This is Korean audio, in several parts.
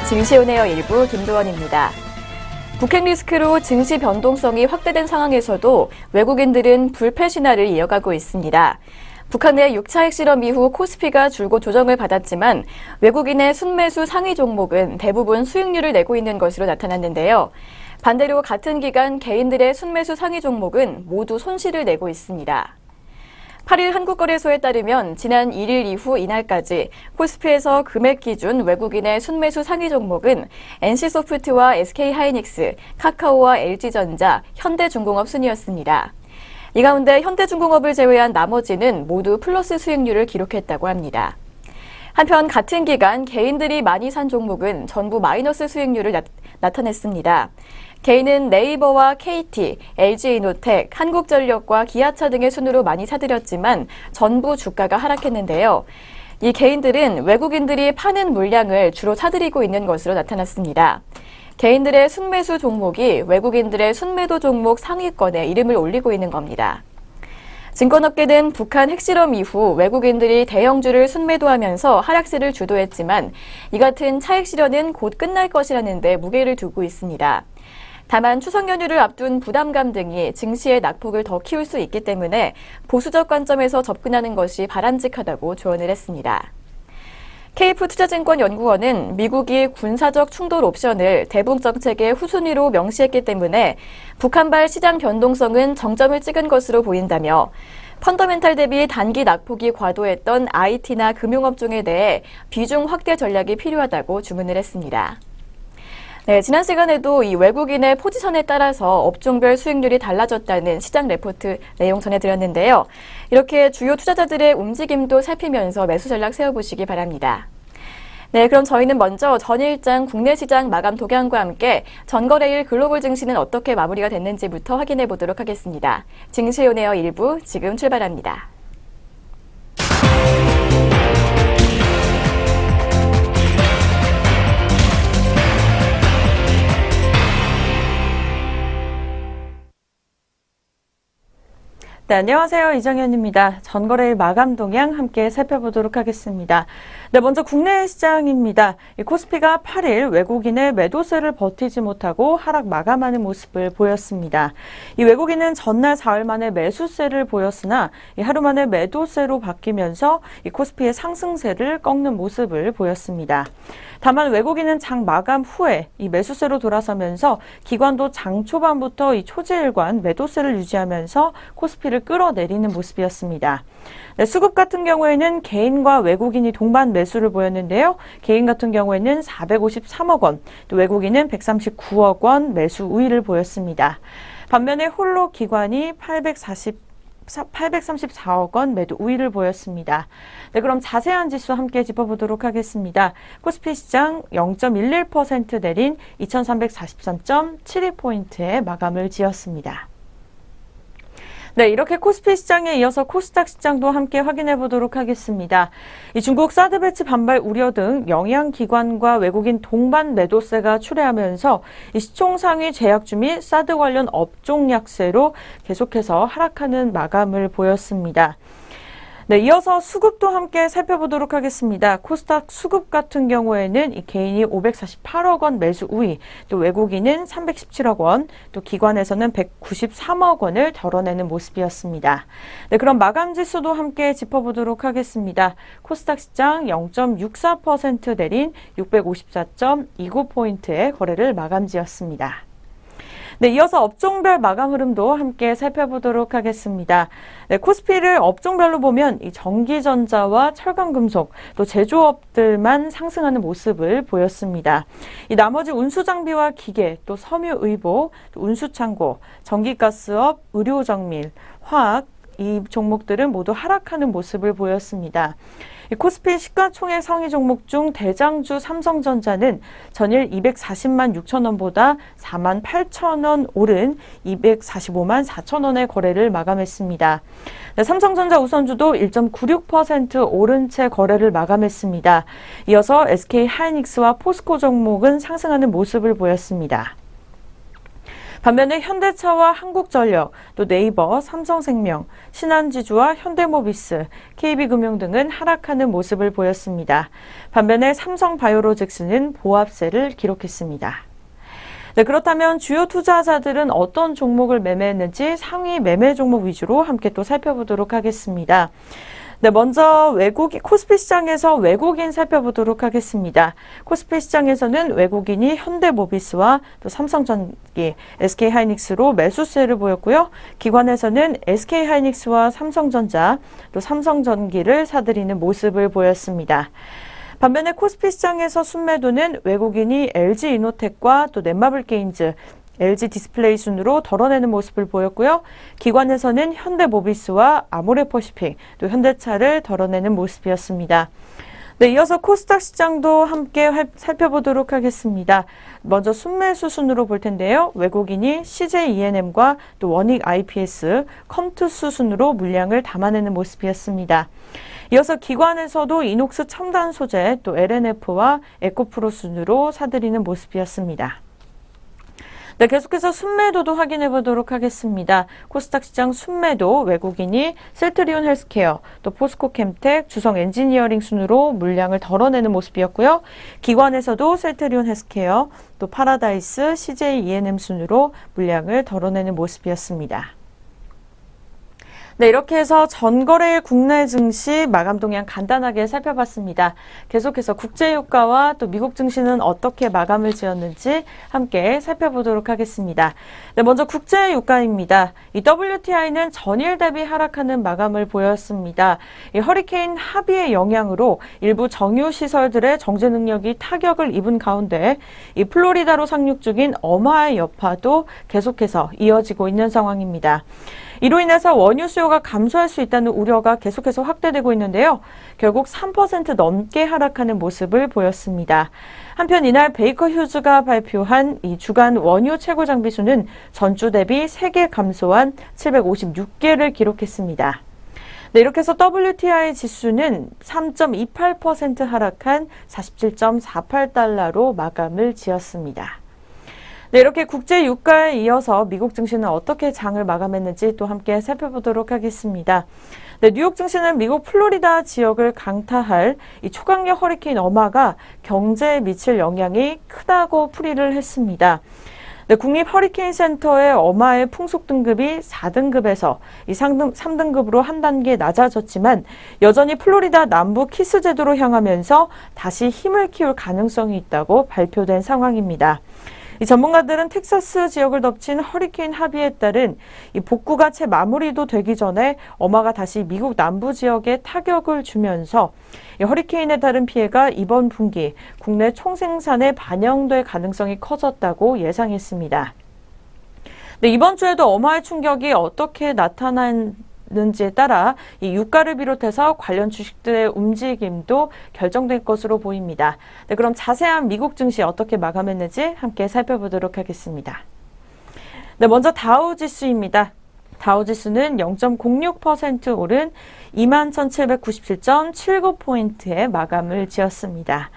증시온에어 일부 김도원입니다. 북핵 리스크로 증시 변동성이 확대된 상황에서도 외국인들은 불패 신화를 이어가고 있습니다. 북한 내 6차 핵실험 이후 코스피가 줄곧 조정을 받았지만 외국인의 순매수 상위 종목은 대부분 수익률을 내고 있는 것으로 나타났는데요. 반대로 같은 기간 개인들의 순매수 상위 종목은 모두 손실을 내고 있습니다. 8일 한국거래소에 따르면 지난 1일 이후 이날까지 코스피에서 금액 기준 외국인의 순매수 상위 종목은 NC소프트와 SK하이닉스, 카카오와 LG전자, 현대중공업 순이었습니다. 이 가운데 현대중공업을 제외한 나머지는 모두 플러스 수익률을 기록했다고 합니다. 한편 같은 기간 개인들이 많이 산 종목은 전부 마이너스 수익률을 나타냈습니다. 개인은 네이버와 KT, LG이노텍, 한국전력과 기아차 등의 순으로 많이 사들였지만 전부 주가가 하락했는데요. 이 개인들은 외국인들이 파는 물량을 주로 사들이고 있는 것으로 나타났습니다. 개인들의 순매수 종목이 외국인들의 순매도 종목 상위권에 이름을 올리고 있는 겁니다. 증권업계는 북한 핵실험 이후 외국인들이 대형주를 순매도하면서 하락세를 주도했지만 이 같은 차익 실현은 곧 끝날 것이라는 데 무게를 두고 있습니다. 다만 추석 연휴를 앞둔 부담감 등이 증시의 낙폭을 더 키울 수 있기 때문에 보수적 관점에서 접근하는 것이 바람직하다고 조언을 했습니다. KF투자증권연구원은 미국이 군사적 충돌 옵션을 대북 정책의 후순위로 명시했기 때문에 북한발 시장 변동성은 정점을 찍은 것으로 보인다며 펀더멘탈 대비 단기 낙폭이 과도했던 IT나 금융업종에 대해 비중 확대 전략이 필요하다고 주문을 했습니다. 네, 지난 시간에도 이 외국인의 포지션에 따라서 업종별 수익률이 달라졌다는 시장 레포트 내용 전해드렸는데요. 이렇게 주요 투자자들의 움직임도 살피면서 매수 전략 세워보시기 바랍니다. 네, 그럼 저희는 먼저 전일장 국내 시장 마감 동향과 함께 전거래일 글로벌 증시는 어떻게 마무리가 됐는지부터 확인해 보도록 하겠습니다. 증시온에어 일부 지금 출발합니다. 네, 안녕하세요. 이정현입니다. 전거래일 마감 동향 함께 살펴보도록 하겠습니다. 네, 먼저 국내 시장입니다. 이 코스피가 8일 외국인의 매도세를 버티지 못하고 하락 마감하는 모습을 보였습니다. 이 외국인은 전날 4일 만에 매수세를 보였으나 이 하루 만에 매도세로 바뀌면서 이 코스피의 상승세를 꺾는 모습을 보였습니다. 다만 외국인은 장 마감 후에 이 매수세로 돌아서면서 기관도 장 초반부터 이 초지일관 매도세를 유지하면서 코스피를 끌어내리는 모습이었습니다. 네, 수급 같은 경우에는 개인과 외국인이 동반 매수를 보였는데요. 개인 같은 경우에는 453억 원, 또 외국인은 139억 원 매수 우위를 보였습니다. 반면에 홀로 기관이 834억 원 매도 우위를 보였습니다. 네, 그럼 자세한 지수 함께 짚어보도록 하겠습니다. 코스피 시장 0.11% 내린 2343.72포인트에 마감을 지었습니다. 네, 이렇게 코스피 시장에 이어서 코스닥 시장도 함께 확인해 보도록 하겠습니다. 이 중국 사드 배치 반발 우려 등 영향기관과 외국인 동반 매도세가 출회하면서 이 시총 상위 제약주 및 사드 관련 업종 약세로 계속해서 하락하는 마감을 보였습니다. 네, 이어서 수급도 함께 살펴보도록 하겠습니다. 코스닥 수급 같은 경우에는 이 개인이 548억 원 매수 우위, 또 외국인은 317억 원, 또 기관에서는 193억 원을 덜어내는 모습이었습니다. 네, 그럼 마감 지수도 함께 짚어보도록 하겠습니다. 코스닥 시장 0.64% 내린 654.29포인트의 거래를 마감지었습니다. 네, 이어서 업종별 마감 흐름도 함께 살펴보도록 하겠습니다. 네, 코스피를 업종별로 보면 이 전기전자와 철강금속, 또 제조업들만 상승하는 모습을 보였습니다. 이 나머지 운수장비와 기계, 또 섬유의보, 또 운수창고, 전기가스업, 의료정밀, 화학, 이 종목들은 모두 하락하는 모습을 보였습니다. 코스피 시가총액 상위 종목 중 대장주 삼성전자는 전일 240만 6천 원보다 4만 8천 원 오른 245만 4천 원의 거래를 마감했습니다. 네, 삼성전자 우선주도 1.96% 오른 채 거래를 마감했습니다. 이어서 SK하이닉스와 포스코 종목은 상승하는 모습을 보였습니다. 반면에 현대차와 한국전력, 또 네이버, 삼성생명, 신한지주와 현대모비스, KB금융 등은 하락하는 모습을 보였습니다. 반면에 삼성바이오로직스는 보합세를 기록했습니다. 네, 그렇다면 주요 투자자들은 어떤 종목을 매매했는지 상위 매매 종목 위주로 함께 또 살펴보도록 하겠습니다. 네, 먼저 코스피 시장에서 외국인 살펴보도록 하겠습니다. 코스피 시장에서는 외국인이 현대모비스와 또 삼성전기, SK하이닉스로 매수세를 보였고요. 기관에서는 SK하이닉스와 삼성전자, 또 삼성전기를 사들이는 모습을 보였습니다. 반면에 코스피 시장에서 순매도는 외국인이 LG이노텍과 또 넷마블게임즈, LG디스플레이 순으로 덜어내는 모습을 보였고요. 기관에서는 현대모비스와 아모레퍼시픽, 또 현대차를 덜어내는 모습이었습니다. 네, 이어서 코스닥 시장도 함께 살펴보도록 하겠습니다. 먼저 순매수 순으로 볼 텐데요. 외국인이 CJENM과 또 원익IPS, 컴투스 순으로 물량을 담아내는 모습이었습니다. 이어서 기관에서도 이녹스 첨단 소재, 또 LNF와 에코프로 순으로 사들이는 모습이었습니다. 네, 계속해서 순매도도 확인해 보도록 하겠습니다. 코스닥 시장 순매도 외국인이 셀트리온 헬스케어, 또 포스코캠텍, 주성 엔지니어링 순으로 물량을 덜어내는 모습이었고요. 기관에서도 셀트리온 헬스케어, 또 파라다이스, CJENM 순으로 물량을 덜어내는 모습이었습니다. 네, 이렇게 해서 전거래일 국내 증시 마감 동향 간단하게 살펴봤습니다. 계속해서 국제유가와 또 미국 증시는 어떻게 마감을 지었는지 함께 살펴보도록 하겠습니다. 네, 먼저 국제유가입니다. 이 WTI는 전일 대비 하락하는 마감을 보였습니다. 이 허리케인 하비의 영향으로 일부 정유시설들의 정제 능력이 타격을 입은 가운데 이 플로리다로 상륙 중인 어마의 여파도 계속해서 이어지고 있는 상황입니다. 이로 인해서 원유 수요가 감소할 수 있다는 우려가 계속해서 확대되고 있는데요. 결국 3% 넘게 하락하는 모습을 보였습니다. 한편 이날 베이커 휴즈가 발표한 이 주간 원유 채굴 장비수는 전주 대비 3개 감소한 756개를 기록했습니다. 네, 이렇게 해서 WTI 지수는 3.28% 하락한 47.48달러로 마감을 지었습니다. 네, 이렇게 국제 유가에 이어서 미국 증시는 어떻게 장을 마감했는지 또 함께 살펴보도록 하겠습니다. 네, 뉴욕 증시는 미국 플로리다 지역을 강타할 이 초강력 허리케인 어마가 경제에 미칠 영향이 크다고 풀이를 했습니다. 네, 국립 허리케인 센터의 어마의 풍속 등급이 4등급에서 이 3등급으로 한 단계 낮아졌지만 여전히 플로리다 남부 키스 제도로 향하면서 다시 힘을 키울 가능성이 있다고 발표된 상황입니다. 이 전문가들은 텍사스 지역을 덮친 허리케인 하비에 따른 이 복구가 채 마무리도 되기 전에 어마가 다시 미국 남부 지역에 타격을 주면서 이 허리케인에 따른 피해가 이번 분기 국내 총생산에 반영될 가능성이 커졌다고 예상했습니다. 네, 이번 주에도 어마의 충격이 어떻게 나타나는지에 따라 이 유가를 비롯해서 관련 주식들의 움직임도 결정될 것으로 보입니다. 네, 그럼 자세한 미국 증시 어떻게 마감했는지 함께 살펴보도록 하겠습니다. 네, 먼저 다우지수입니다. 다우지수는 0.06% 오른 21,797.79포인트에 마감을 지었습니다.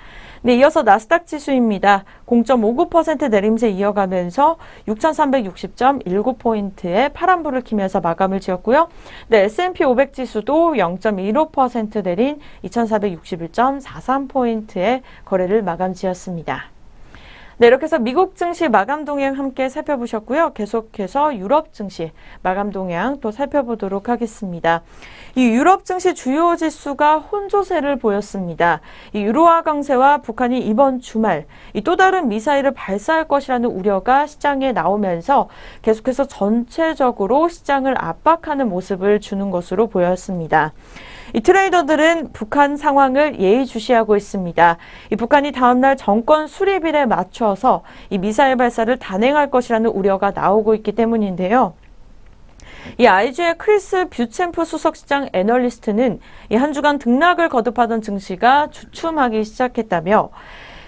네, 이어서 나스닥 지수입니다. 0.59% 내림세 이어가면서 6,360.19포인트의 파란불을 키면서 마감을 지었고요. 네, S&P 500 지수도 0.15% 내린 2,461.43포인트의 거래를 마감 지었습니다. 네, 이렇게 해서 미국 증시 마감 동향 함께 살펴보셨고요. 계속해서 유럽 증시 마감 동향 또 살펴보도록 하겠습니다. 이 유럽 증시 주요 지수가 혼조세를 보였습니다. 이 유로화 강세와 북한이 이번 주말 또 다른 미사일을 발사할 것이라는 우려가 시장에 나오면서 계속해서 전체적으로 시장을 압박하는 모습을 주는 것으로 보였습니다. 이 트레이더들은 북한 상황을 예의주시하고 있습니다. 이 북한이 다음날 정권 수립일에 맞춰서 이 미사일 발사를 단행할 것이라는 우려가 나오고 있기 때문인데요. 이 IG의 크리스 뷰챔프 수석시장 애널리스트는 이 한 주간 등락을 거듭하던 증시가 주춤하기 시작했다며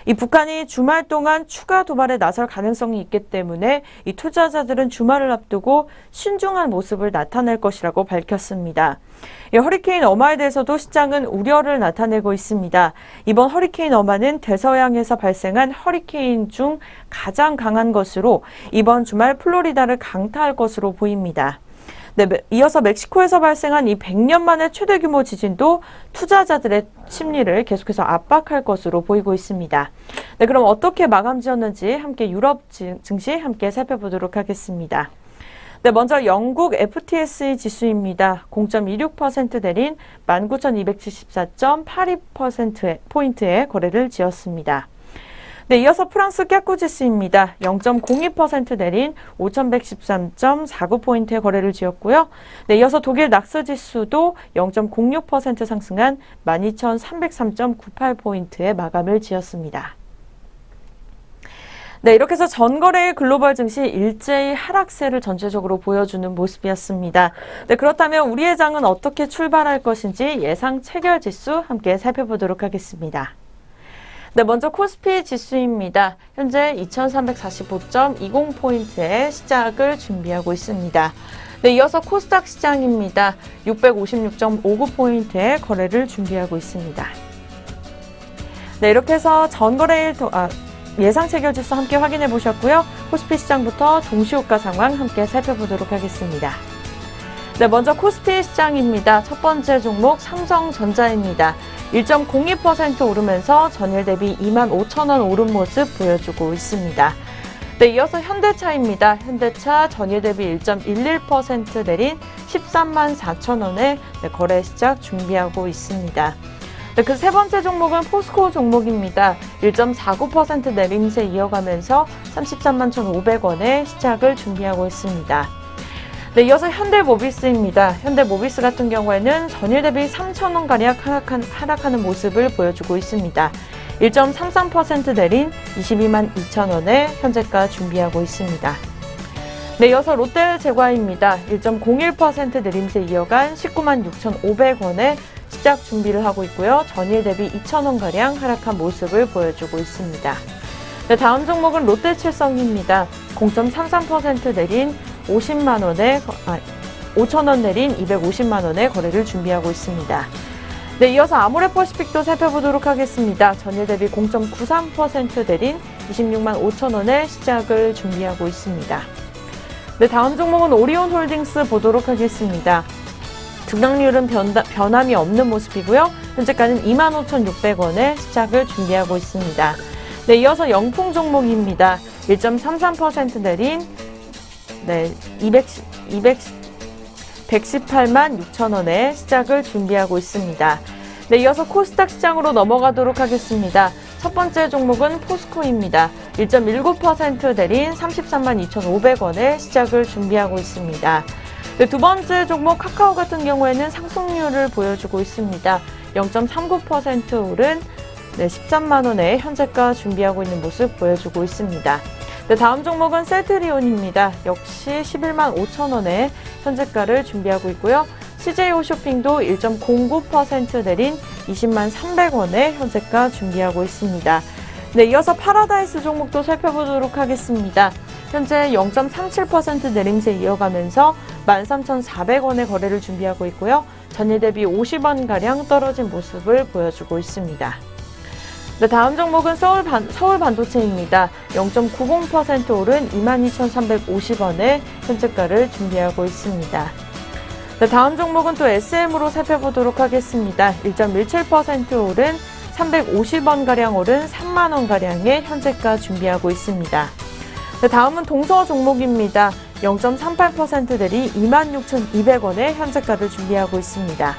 이 북한이 주말 동안 추가 도발에 나설 가능성이 있기 때문에 이 투자자들은 주말을 앞두고 신중한 모습을 나타낼 것이라고 밝혔습니다. 허리케인 어마에 대해서도 시장은 우려를 나타내고 있습니다. 이번 허리케인 어마는 대서양에서 발생한 허리케인 중 가장 강한 것으로 이번 주말 플로리다를 강타할 것으로 보입니다. 네, 이어서 멕시코에서 발생한 이 100년 만의 최대 규모 지진도 투자자들의 심리를 계속해서 압박할 것으로 보이고 있습니다. 네, 그럼 어떻게 마감 지었는지 함께 유럽 증시 함께 살펴보도록 하겠습니다. 네, 먼저 영국 FTSE 지수입니다. 0.26% 내린 19,274.82%포인트의 거래를 지었습니다. 네, 이어서 프랑스 깍구 지수입니다. 0.02% 내린 5,113.49포인트의 거래를 지었고요. 네, 이어서 독일 낙스 지수도 0.06% 상승한 12,303.98포인트의 마감을 지었습니다. 네, 이렇게 해서 전거래일 글로벌 증시 일제히 하락세를 전체적으로 보여주는 모습이었습니다. 네, 그렇다면 우리의 장은 어떻게 출발할 것인지 예상 체결 지수 함께 살펴보도록 하겠습니다. 네, 먼저 코스피 지수입니다. 현재 2345.20포인트의 시작을 준비하고 있습니다. 네, 이어서 코스닥 시장입니다. 656.59포인트의 거래를 준비하고 있습니다. 네, 이렇게 해서 전거래일 예상 체결 지수 함께 확인해 보셨고요. 코스피 시장부터 동시호가 상황 함께 살펴보도록 하겠습니다. 네, 먼저 코스피 시장입니다. 첫 번째 종목 삼성전자입니다. 1.02% 오르면서 전일 대비 25,000원 오른 모습 보여주고 있습니다. 네, 이어서 현대차입니다. 현대차 전일 대비 1.11% 내린 13만 4천원에 거래 시작 준비하고 있습니다. 네, 그 세 번째 종목은 포스코 종목입니다. 1.49% 내림세 이어가면서 33만 1,500원에 시작을 준비하고 있습니다. 네, 이어서 현대모비스입니다. 현대모비스 같은 경우에는 전일 대비 3,000원가량 하락하는 모습을 보여주고 있습니다. 1.33% 내린 22만 2천원에 현재가 준비하고 있습니다. 네, 이어서 롯데제과입니다. 1.01% 내림세 이어간 19만 6,500원에 시작 준비를 하고 있고요. 전일 대비 2,000원가량 하락한 모습을 보여주고 있습니다. 네, 다음 종목은 롯데칠성입니다. 0.33% 내린 5,000원 내린 250만원의 거래를 준비하고 있습니다. 네, 이어서 아모레퍼시픽도 살펴보도록 하겠습니다. 전일 대비 0.93% 내린 26만 5천원의 시작을 준비하고 있습니다. 네, 다음 종목은 오리온홀딩스 보도록 하겠습니다. 등락률은 변함이 없는 모습이고요. 현재가는 25,600원에 시작을 준비하고 있습니다. 네, 이어서 영풍 종목입니다. 1.33% 내린 118만 6천원에 시작을 준비하고 있습니다. 네, 이어서 코스닥 시장으로 넘어가도록 하겠습니다. 첫 번째 종목은 포스코입니다. 1.19% 내린 33만 2,500원에 시작을 준비하고 있습니다. 네, 두 번째 종목 카카오 같은 경우에는 상승률을 보여주고 있습니다. 0.39% 오른 13만원에 현재가 준비하고 있는 모습 보여주고 있습니다. 네, 다음 종목은 셀트리온입니다. 역시 11만 5천원에 현재가를 준비하고 있고요. CJ홈쇼핑도 1.09% 내린 20만 300원에 현재가 준비하고 있습니다. 네, 이어서 파라다이스 종목도 살펴보도록 하겠습니다. 현재 0.37% 내림세 이어가면서 13,400원의 거래를 준비하고 있고요. 전일 대비 50원가량 떨어진 모습을 보여주고 있습니다. 네, 다음 종목은 서울반도체입니다. 0.90% 오른 22,350원에 현재가를 준비하고 있습니다. 네, 다음 종목은 또 SM으로 살펴보도록 하겠습니다. 1.17% 오른 350원가량 오른 3만원가량의 현재가 준비하고 있습니다. 네, 다음은 동서 종목입니다. 0.38% 내리 26,200원에 현재가를 준비하고 있습니다.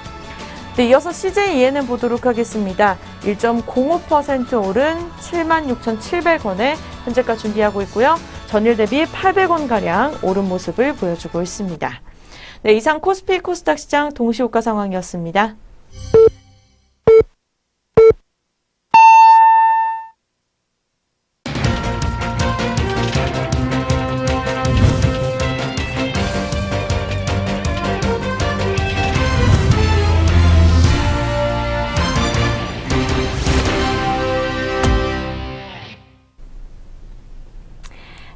네, 이어서 CJENM 보도록 하겠습니다. 1.05% 오른 76,700원에 현재가 준비하고 있고요. 전일 대비 800원가량 오른 모습을 보여주고 있습니다. 네, 이상 코스피 코스닥 시장 동시호가 상황이었습니다.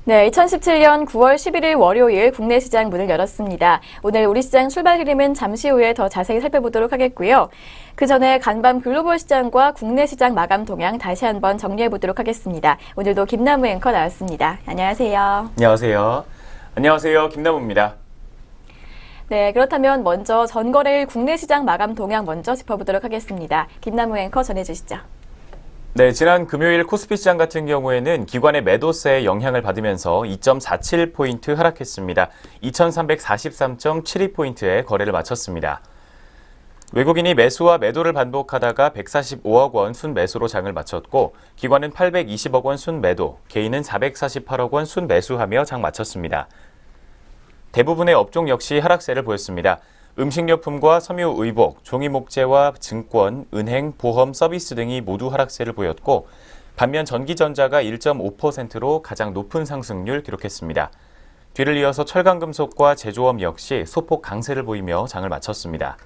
네, 2017년 9월 11일 월요일 국내 시장 문을 열었습니다. 오늘 우리 시장 출발 흐름은 잠시 후에 더 자세히 살펴보도록 하겠고요. 그 전에 간밤 글로벌 시장과 국내 시장 마감 동향 다시 한번 정리해 보도록 하겠습니다. 오늘도 김나무 앵커 나왔습니다. 안녕하세요. 안녕하세요. 안녕하세요. 김나무입니다. 네, 그렇다면 먼저 전거래일 국내 시장 마감 동향 먼저 짚어보도록 하겠습니다. 김나무 앵커 전해주시죠. 네, 지난 금요일 코스피 시장 같은 경우에는 기관의 매도세의 영향을 받으면서 2.47포인트 하락했습니다. 2343.72포인트에 거래를 마쳤습니다. 외국인이 매수와 매도를 반복하다가 145억 원 순매수로 장을 마쳤고 기관은 820억 원 순매도, 개인은 448억 원 순매수하며 장 마쳤습니다. 대부분의 업종 역시 하락세를 보였습니다. 음식료품과 섬유 의복, 종이목재와 증권, 은행, 보험, 서비스 등이 모두 하락세를 보였고 반면 전기전자가 1.5%로 가장 높은 상승률 기록했습니다. 뒤를 이어서 철강금속과 제조업 역시 소폭 강세를 보이며 장을 마쳤습니다.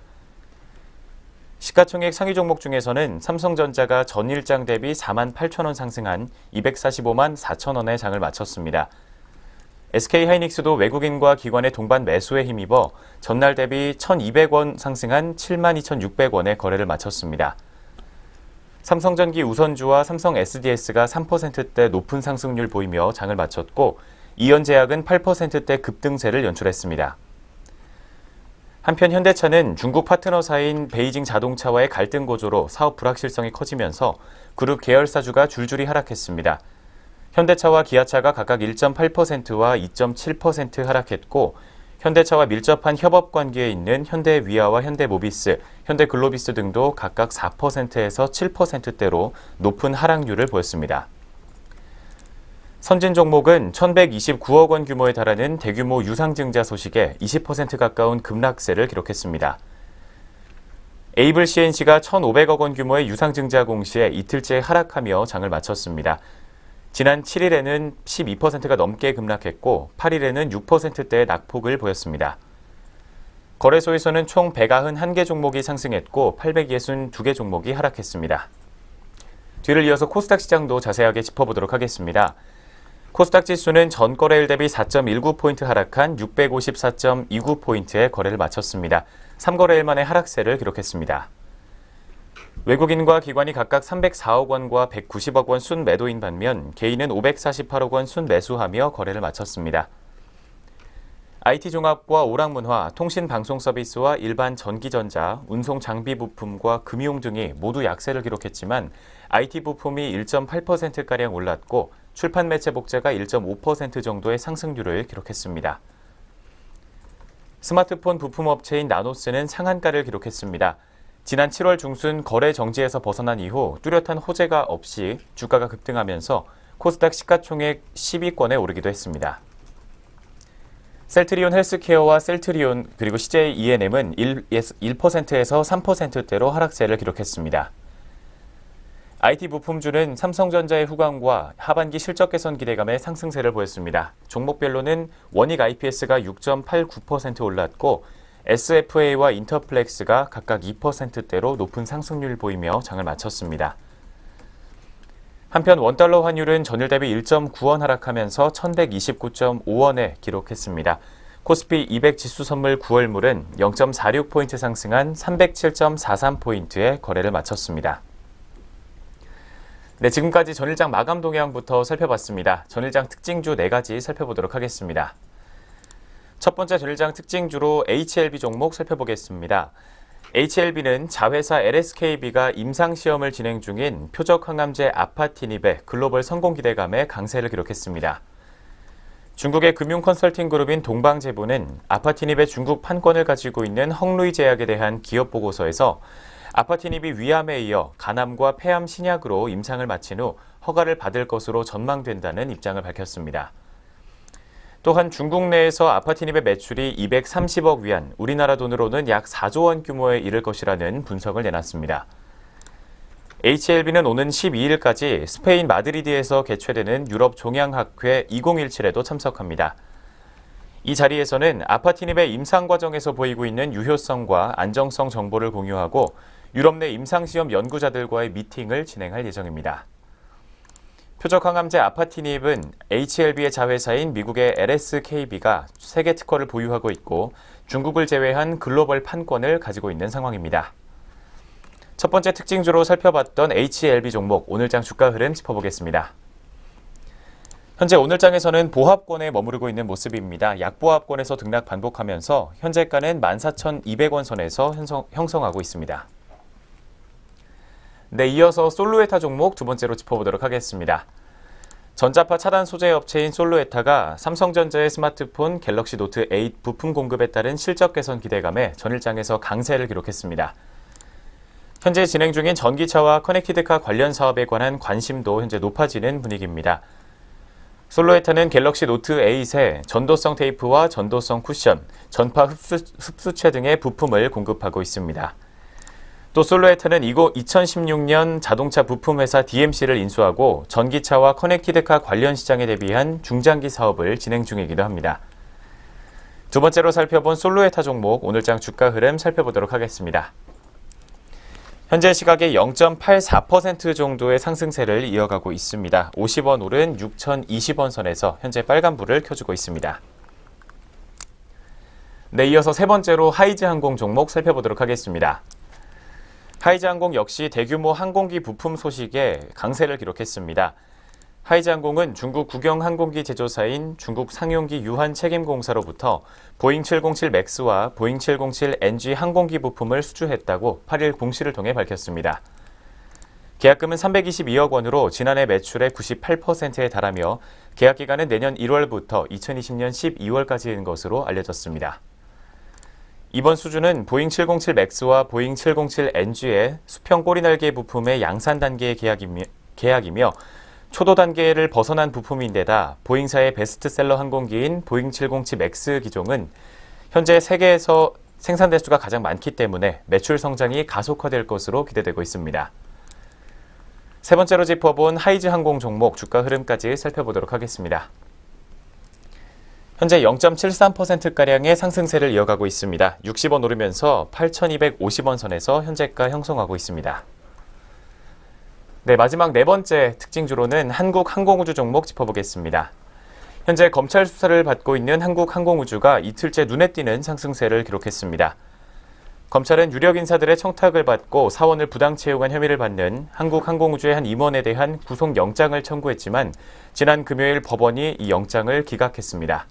시가총액 상위 종목 중에서는 삼성전자가 전일장 대비 4만 8천 원 상승한 245만 4천 원의 장을 마쳤습니다. SK하이닉스도 외국인과 기관의 동반 매수에 힘입어 전날 대비 1,200원 상승한 72,600원의 거래를 마쳤습니다. 삼성전기 우선주와 삼성 SDS가 3%대 높은 상승률 보이며 장을 마쳤고 이현제약은 8%대 급등세를 연출했습니다. 한편 현대차는 중국 파트너사인 베이징 자동차와의 갈등 고조로 사업 불확실성이 커지면서 그룹 계열사주가 줄줄이 하락했습니다. 현대차와 기아차가 각각 1.8%와 2.7% 하락했고 현대차와 밀접한 협업 관계에 있는 현대위아와 현대모비스, 현대글로비스 등도 각각 4%에서 7%대로 높은 하락률을 보였습니다. 선진 종목은 1,129억 원 규모에 달하는 대규모 유상증자 소식에 20% 가까운 급락세를 기록했습니다. 에이블 CNC가 1,500억 원 규모의 유상증자 공시에 이틀째 하락하며 장을 마쳤습니다. 지난 7일에는 12%가 넘게 급락했고 8일에는 6%대의 낙폭을 보였습니다. 거래소에서는 총 191개 종목이 상승했고 862개 종목이 하락했습니다. 뒤를 이어서 코스닥 시장도 자세하게 짚어보도록 하겠습니다. 코스닥 지수는 전 거래일 대비 4.19포인트 하락한 654.29포인트에 거래를 마쳤습니다. 3거래일 만에 하락세를 기록했습니다. 외국인과 기관이 각각 304억 원과 190억 원 순매도인 반면 개인은 548억 원 순매수하며 거래를 마쳤습니다. IT종합과 오락문화, 통신방송서비스와 일반 전기전자, 운송장비부품과 금융 등이 모두 약세를 기록했지만 IT부품이 1.8%가량 올랐고 출판매체복제가 1.5% 정도의 상승률을 기록했습니다. 스마트폰 부품업체인 나노스는 상한가를 기록했습니다. 지난 7월 중순 거래 정지에서 벗어난 이후 뚜렷한 호재가 없이 주가가 급등하면서 코스닥 시가총액 10위권에 오르기도 했습니다. 셀트리온 헬스케어와 셀트리온 그리고 CJ E&M은 1%에서 3%대로 하락세를 기록했습니다. IT 부품주는 삼성전자의 후광과 하반기 실적 개선 기대감에 상승세를 보였습니다. 종목별로는 원익 IPS가 6.89% 올랐고 SFA와 인터플렉스가 각각 2%대로 높은 상승률을 보이며 장을 마쳤습니다. 한편 원달러 환율은 전일 대비 1.9원 하락하면서 1129.5원에 기록했습니다. 코스피 200 지수 선물 9월물은 0.46포인트 상승한 307.43포인트에 거래를 마쳤습니다. 네, 지금까지 전일장 마감 동향부터 살펴봤습니다. 전일장 특징주 4가지 살펴보도록 하겠습니다. 첫 번째 전일장 특징주로 HLB 종목 살펴보겠습니다. HLB는 자회사 LSKB가 임상시험을 진행 중인 표적항암제 아파티닙의 글로벌 성공 기대감에 강세를 기록했습니다. 중국의 금융 컨설팅 그룹인 동방제보는 아파티닙의 중국 판권을 가지고 있는 헝루이 제약에 대한 기업 보고서에서 아파티닙이 위암에 이어 간암과 폐암 신약으로 임상을 마친 후 허가를 받을 것으로 전망된다는 입장을 밝혔습니다. 또한 중국 내에서 아파티닙의 매출이 230억 위안, 우리나라 돈으로는 약 4조 원 규모에 이를 것이라는 분석을 내놨습니다. HLB는 오는 12일까지 스페인 마드리드에서 개최되는 유럽 종양학회 2017에도 참석합니다. 이 자리에서는 아파티닙의 임상 과정에서 보이고 있는 유효성과 안정성 정보를 공유하고 유럽 내 임상시험 연구자들과의 미팅을 진행할 예정입니다. 표적 항암제 아파티닙은 HLB의 자회사인 미국의 LSKB가 세계 특허를 보유하고 있고 중국을 제외한 글로벌 판권을 가지고 있는 상황입니다. 첫 번째 특징주로 살펴봤던 HLB 종목 오늘장 주가 흐름 짚어보겠습니다. 현재 오늘장에서는 보합권에 머무르고 있는 모습입니다. 약보합권에서 등락 반복하면서 현재가는 14,200원 선에서 형성하고 있습니다. 네, 이어서 솔루에타 종목 두 번째로 짚어보도록 하겠습니다. 전자파 차단 소재 업체인 솔루에타가 삼성전자의 스마트폰 갤럭시 노트 8 부품 공급에 따른 실적 개선 기대감에 전일장에서 강세를 기록했습니다. 현재 진행 중인 전기차와 커넥티드카 관련 사업에 관한 관심도 현재 높아지는 분위기입니다. 솔루에타는 갤럭시 노트 8에 전도성 테이프와 전도성 쿠션, 전파 흡수체 등의 부품을 공급하고 있습니다. 또 솔루에타는 2016년 자동차 부품 회사 DMC를 인수하고 전기차와 커넥티드카 관련 시장에 대비한 중장기 사업을 진행 중이기도 합니다. 두 번째로 살펴본 솔루에타 종목 오늘장 주가 흐름 살펴보도록 하겠습니다. 현재 시각에 0.84% 정도의 상승세를 이어가고 있습니다. 50원 오른 6,020원 선에서 현재 빨간불을 켜주고 있습니다. 네, 이어서 세 번째로 하이즈항공 종목 살펴보도록 하겠습니다. 하이즈항공 역시 대규모 항공기 부품 소식에 강세를 기록했습니다. 하이즈항공은 중국 국영 항공기 제조사인 중국 상용기 유한 책임공사로부터 보잉 707 맥스와 보잉 707 NG 항공기 부품을 수주했다고 8일 공시를 통해 밝혔습니다. 계약금은 322억 원으로 지난해 매출의 98%에 달하며 계약 기간은 내년 1월부터 2020년 12월까지인 것으로 알려졌습니다. 이번 수주는 보잉 707 맥스와 보잉 707 NG의 수평 꼬리날개 부품의 양산 단계의 계약이며 초도 단계를 벗어난 부품인데다 보잉사의 베스트셀러 항공기인 보잉 707 맥스 기종은 현재 세계에서 생산 대수가 가장 많기 때문에 매출 성장이 가속화될 것으로 기대되고 있습니다. 세 번째로 짚어본 하이즈항공 종목 주가 흐름까지 살펴보도록 하겠습니다. 현재 0.73%가량의 상승세를 이어가고 있습니다. 60원 오르면서 8,250원 선에서 현재가 형성하고 있습니다. 네, 마지막 네 번째 특징주로는 한국항공우주 종목 짚어보겠습니다. 현재 검찰 수사를 받고 있는 한국항공우주가 이틀째 눈에 띄는 상승세를 기록했습니다. 검찰은 유력 인사들의 청탁을 받고 사원을 부당 채용한 혐의를 받는 한국항공우주의 한 임원에 대한 구속영장을 청구했지만 지난 금요일 법원이 이 영장을 기각했습니다.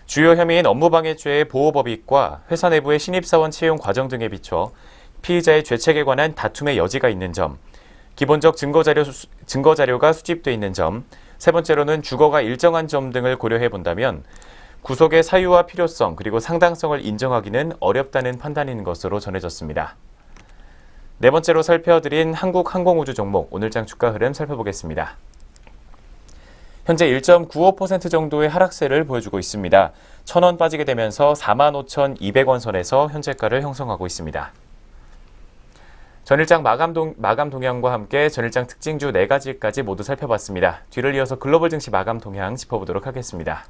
주요 혐의인 업무방해죄의 보호법익과 회사 내부의 신입사원 채용 과정 등에 비춰 피의자의 죄책에 관한 다툼의 여지가 있는 점, 기본적 증거자료가 수집돼 있는 점, 세 번째로는 주거가 일정한 점 등을 고려해 본다면 구속의 사유와 필요성 그리고 상당성을 인정하기는 어렵다는 판단인 것으로 전해졌습니다. 네 번째로 살펴드린 한국항공우주 종목 오늘장 주가 흐름 살펴보겠습니다. 현재 1.95% 정도의 하락세를 보여주고 있습니다. 1,000원 빠지게 되면서 45,200원 선에서 현재가를 형성하고 있습니다. 전일장 마감 동향과 함께 전일장 특징주 4가지까지 모두 살펴봤습니다. 뒤를 이어서 글로벌 증시 마감 동향 짚어보도록 하겠습니다.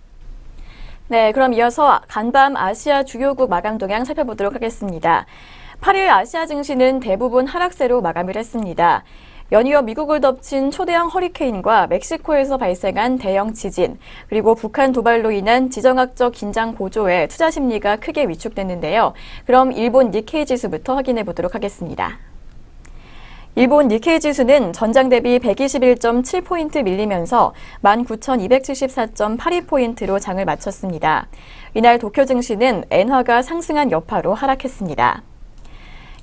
네, 그럼 이어서 간밤 아시아 주요국 마감 동향 살펴보도록 하겠습니다. 8일 아시아 증시는 대부분 하락세로 마감을 했습니다. 연이어 미국을 덮친 초대형 허리케인과 멕시코에서 발생한 대형 지진, 그리고 북한 도발로 인한 지정학적 긴장 고조에 투자 심리가 크게 위축됐는데요. 그럼 일본 니케이 지수부터 확인해 보도록 하겠습니다. 일본 니케이 지수는 전장 대비 121.7포인트 밀리면서 19,274.82포인트로 장을 마쳤습니다. 이날 도쿄 증시는 엔화가 상승한 여파로 하락했습니다.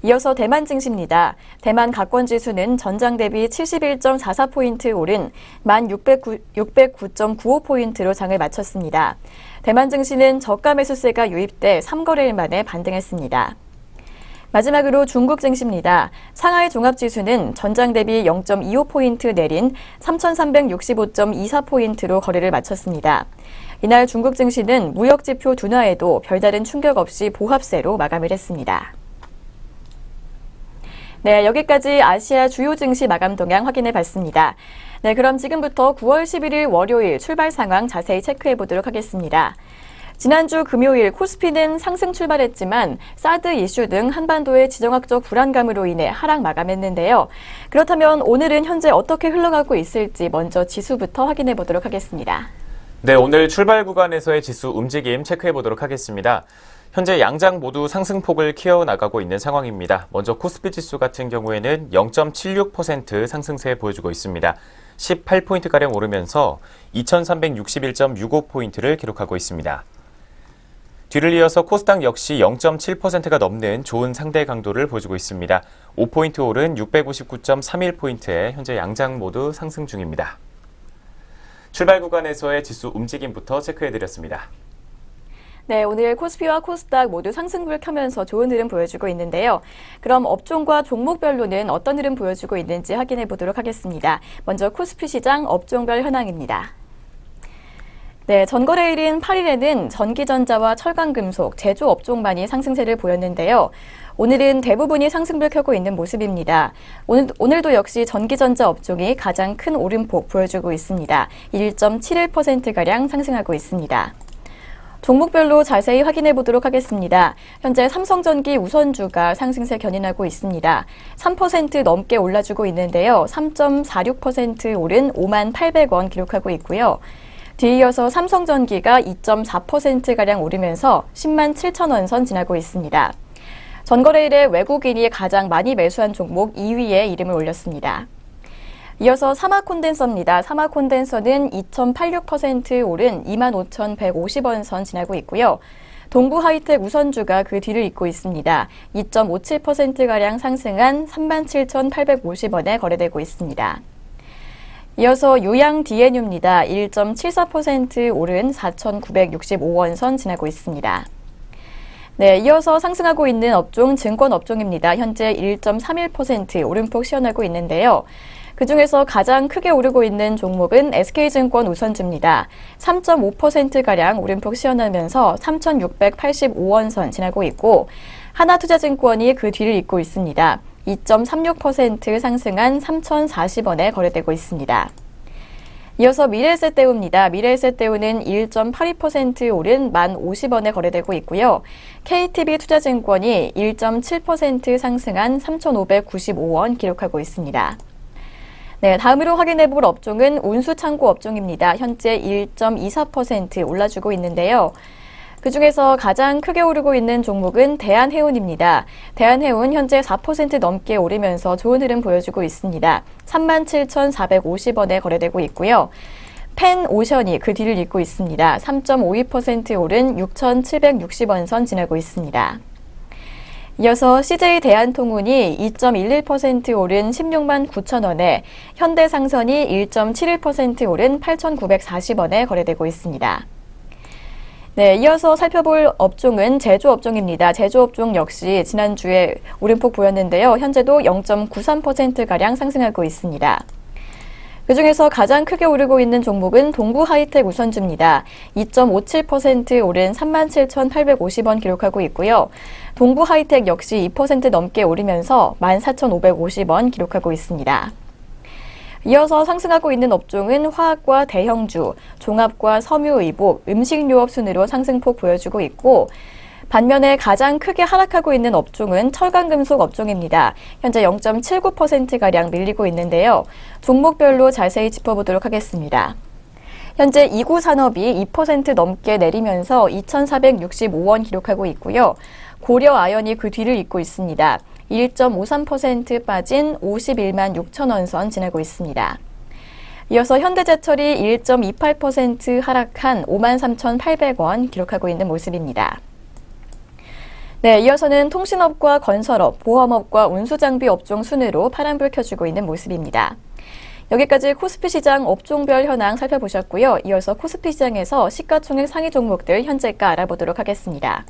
이어서 대만 증시입니다. 대만 가권 지수는 전장 대비 71.44포인트 오른 1609.95포인트로 장을 마쳤습니다. 대만 증시는 저가 매수세가 유입돼 3거래일 만에 반등했습니다. 마지막으로 중국 증시입니다. 상하이 종합지수는 전장 대비 0.25포인트 내린 3,365.24포인트로 거래를 마쳤습니다. 이날 중국 증시는 무역지표 둔화에도 별다른 충격 없이 보합세로 마감을 했습니다. 네, 여기까지 아시아 주요 증시 마감 동향 확인해 봤습니다. 네, 그럼 지금부터 9월 11일 월요일 출발 상황 자세히 체크해 보도록 하겠습니다. 지난주 금요일 코스피는 상승 출발했지만 사드 이슈 등 한반도의 지정학적 불안감으로 인해 하락 마감했는데요. 그렇다면 오늘은 현재 어떻게 흘러가고 있을지 먼저 지수부터 확인해 보도록 하겠습니다. 네, 오늘 출발 구간에서의 지수 움직임 체크해 보도록 하겠습니다. 현재 양장 모두 상승폭을 키워나가고 있는 상황입니다. 먼저 코스피 지수 같은 경우에는 0.76% 상승세 보여주고 있습니다. 18포인트가량 오르면서 2361.65포인트를 기록하고 있습니다. 뒤를 이어서 코스닥 역시 0.7%가 넘는 좋은 상대 강도를 보여주고 있습니다. 5포인트 오른 659.31포인트에 현재 양장 모두 상승 중입니다. 출발 구간에서의 지수 움직임부터 체크해드렸습니다. 네, 오늘 코스피와 코스닥 모두 상승불 켜면서 좋은 흐름 보여주고 있는데요. 그럼 업종과 종목별로는 어떤 흐름 보여주고 있는지 확인해 보도록 하겠습니다. 먼저 코스피 시장 업종별 현황입니다. 네, 전거래일인 8일에는 전기전자와 철강금속, 제조 업종만이 상승세를 보였는데요. 오늘은 대부분이 상승불 켜고 있는 모습입니다. 오늘도 역시 전기전자 업종이 가장 큰 오름폭 보여주고 있습니다. 1.71%가량 상승하고 있습니다. 종목별로 자세히 확인해 보도록 하겠습니다. 현재 삼성전기 우선주가 상승세 견인하고 있습니다. 3% 넘게 올라주고 있는데요. 3.46% 오른 58,000원 기록하고 있고요. 뒤이어서 삼성전기가 2.4%가량 오르면서 107,000원 선 지나고 있습니다. 전거래일에 외국인이 가장 많이 매수한 종목 2위에 이름을 올렸습니다. 이어서 사마콘덴서입니다. 사마콘덴서는 2.86% 오른 25,150원 선 지나고 있고요. 동부하이텍 우선주가 그 뒤를 잇고 있습니다. 2.57%가량 상승한 37,850원에 거래되고 있습니다. 이어서 유양 DNU입니다. 1.74% 오른 4,965원 선 지나고 있습니다. 네, 이어서 상승하고 있는 업종 증권 업종입니다. 현재 1.31% 오름폭 시현하고 있는데요. 그중에서 가장 크게 오르고 있는 종목은 SK증권 우선주입니다. 3.5%가량 오름폭 시현하면서 3,685원 선 지나고 있고 하나투자증권이 그 뒤를 잇고 있습니다. 2.36% 상승한 3,040원에 거래되고 있습니다. 이어서 미래에셋대우입니다. 미래에셋대우는 1.82% 오른 1,050원에 거래되고 있고요. KTB투자증권이 1.7% 상승한 3,595원 기록하고 있습니다. 네, 다음으로 확인해 볼 업종은 운수창고 업종입니다. 현재 1.24% 올라주고 있는데요. 그중에서 가장 크게 오르고 있는 종목은 대한해운입니다. 대한해운 현재 4% 넘게 오르면서 좋은 흐름 보여주고 있습니다. 37,450원에 거래되고 있고요. 펜오션이 그 뒤를 잇고 있습니다. 3.52% 오른 6,760원 선 지나고 있습니다. 이어서 CJ대한통운이 2.11% 오른 16만 9천원에 현대상선이 1.71% 오른 8,940원에 거래되고 있습니다. 네, 이어서 살펴볼 업종은 제조업종입니다. 제조업종 역시 지난주에 오름폭 보였는데요. 현재도 0.93%가량 상승하고 있습니다. 그중에서 가장 크게 오르고 있는 종목은 동부하이텍 우선주입니다. 2.57% 오른 37,850원 기록하고 있고요. 동부하이텍 역시 2% 넘게 오르면서 14,550원 기록하고 있습니다. 이어서 상승하고 있는 업종은 화학과 대형주, 종합과 섬유의복, 음식료업 순으로 상승폭 보여주고 있고 반면에 가장 크게 하락하고 있는 업종은 철강금속 업종입니다. 현재 0.79%가량 밀리고 있는데요. 종목별로 자세히 짚어보도록 하겠습니다. 현재 이구산업이 2% 넘게 내리면서 2,465원 기록하고 있고요. 고려아연이 그 뒤를 잇고 있습니다. 1.53% 빠진 51만 6천원 선 지나고 있습니다. 이어서 현대제철이 1.28% 하락한 53,800원 기록하고 있는 모습입니다. 네, 이어서는 통신업과 건설업, 보험업과 운수장비 업종 순으로 파란불 켜주고 있는 모습입니다. 여기까지 코스피 시장 업종별 현황 살펴보셨고요. 이어서 코스피 시장에서 시가총액 상위 종목들 현재가 알아보도록 하겠습니다.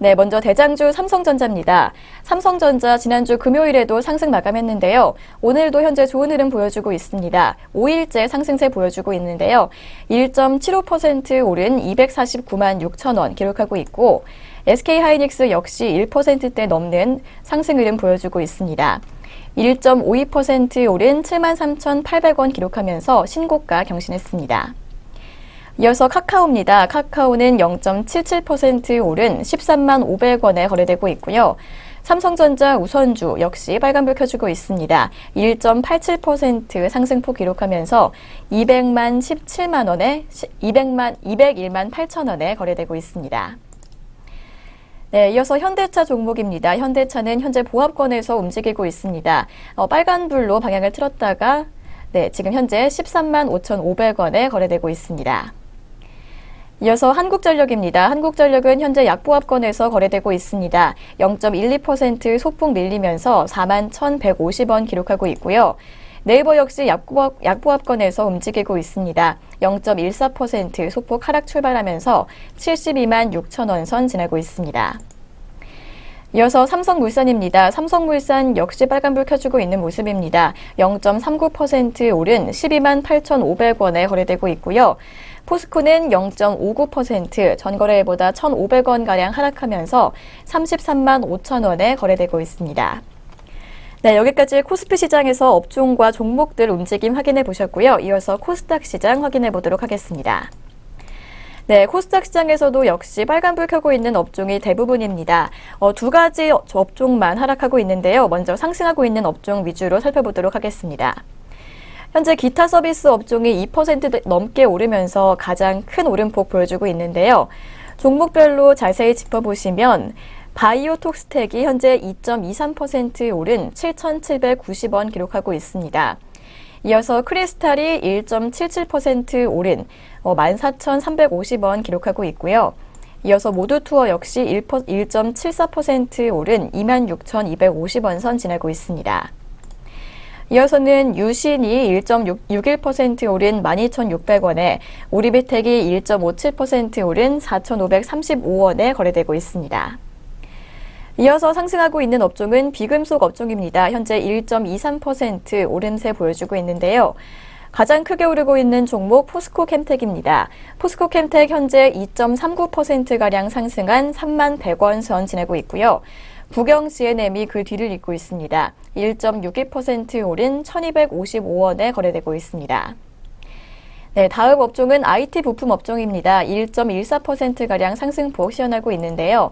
네, 먼저 대장주 삼성전자입니다. 삼성전자 지난주 금요일에도 상승 마감했는데요. 오늘도 현재 좋은 흐름 보여주고 있습니다. 5일째 상승세 보여주고 있는데요. 1.75% 오른 249만 6천원 기록하고 있고 SK하이닉스 역시 1%대 넘는 상승 흐름 보여주고 있습니다. 1.52% 오른 73,800원 기록하면서 신고가 경신했습니다. 이어서 카카오입니다. 카카오는 0.77% 오른 13만 500원에 거래되고 있고요. 삼성전자 우선주 역시 빨간불 켜주고 있습니다. 1.87% 상승폭 기록하면서 201만 8천 원에 거래되고 있습니다. 네, 이어서 현대차 종목입니다. 현대차는 현재 보합권에서 움직이고 있습니다. 빨간불로 방향을 틀었다가 네, 지금 현재 13만 5,500원에 거래되고 있습니다. 이어서 한국전력입니다. 한국전력은 현재 약보합권에서 거래되고 있습니다. 0.12% 소폭 밀리면서 4만 1,150원 기록하고 있고요. 네이버 역시 약보합권에서 움직이고 있습니다. 0.14% 소폭 하락 출발하면서 72만 6천 원 선 지나고 있습니다. 이어서 삼성물산입니다. 삼성물산 역시 빨간불 켜주고 있는 모습입니다. 0.39% 오른 12만 8,500원에 거래되고 있고요. 포스코는 0.59% 전거래일보다 1,500원가량 하락하면서 33만 5천 원에 거래되고 있습니다. 네, 여기까지 코스피 시장에서 업종과 종목들 움직임 확인해 보셨고요. 이어서 코스닥 시장 확인해 보도록 하겠습니다. 네, 코스닥 시장에서도 역시 빨간불 켜고 있는 업종이 대부분입니다. 두 가지 업종만 하락하고 있는데요. 먼저 상승하고 있는 업종 위주로 살펴보도록 하겠습니다. 현재 기타 서비스 업종이 2% 넘게 오르면서 가장 큰 오름폭 보여주고 있는데요. 종목별로 자세히 짚어보시면 바이오톡스텍이 현재 2.23% 오른 7,790원 기록하고 있습니다. 이어서 크리스탈이 1.77% 오른 14,350원 기록하고 있고요. 이어서 모두투어 역시 1.74% 오른 26,250원 선 지나고 있습니다. 이어서는 유신이 1.61% 오른 12,600원에 오리비텍이 1.57% 오른 4,535원에 거래되고 있습니다. 이어서 상승하고 있는 업종은 비금속 업종입니다. 현재 1.23% 오름세 보여주고 있는데요. 가장 크게 오르고 있는 종목 포스코캠텍입니다. 포스코캠텍 현재 2.39%가량 상승한 3만 100원 선 지내고 있고요. 부경 CNM이 그 뒤를 잇고 있습니다. 1.62% 오른 1,255원에 거래되고 있습니다. 네, 다음 업종은 IT 부품 업종입니다. 1.14%가량 상승폭 시현하고 있는데요.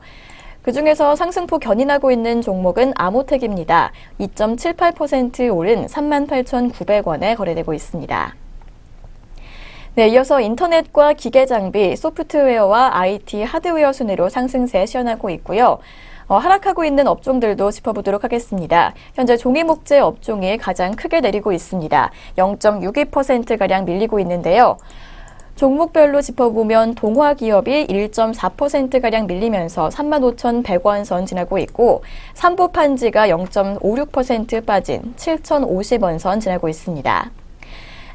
그중에서 상승폭 견인하고 있는 종목은 아모텍입니다. 2.78% 오른 38,900원에 거래되고 있습니다. 네, 이어서 인터넷과 기계장비, 소프트웨어와 IT 하드웨어 순으로 상승세 시현하고 있고요. 하락하고 있는 업종들도 짚어보도록 하겠습니다. 현재 종이목재 업종이 가장 크게 내리고 있습니다. 0.62%가량 밀리고 있는데요. 종목별로 짚어보면 동화기업이 1.4%가량 밀리면서 35,100원 선 지나고 있고 삼보판지가 0.56% 빠진 7,050원 선 지나고 있습니다.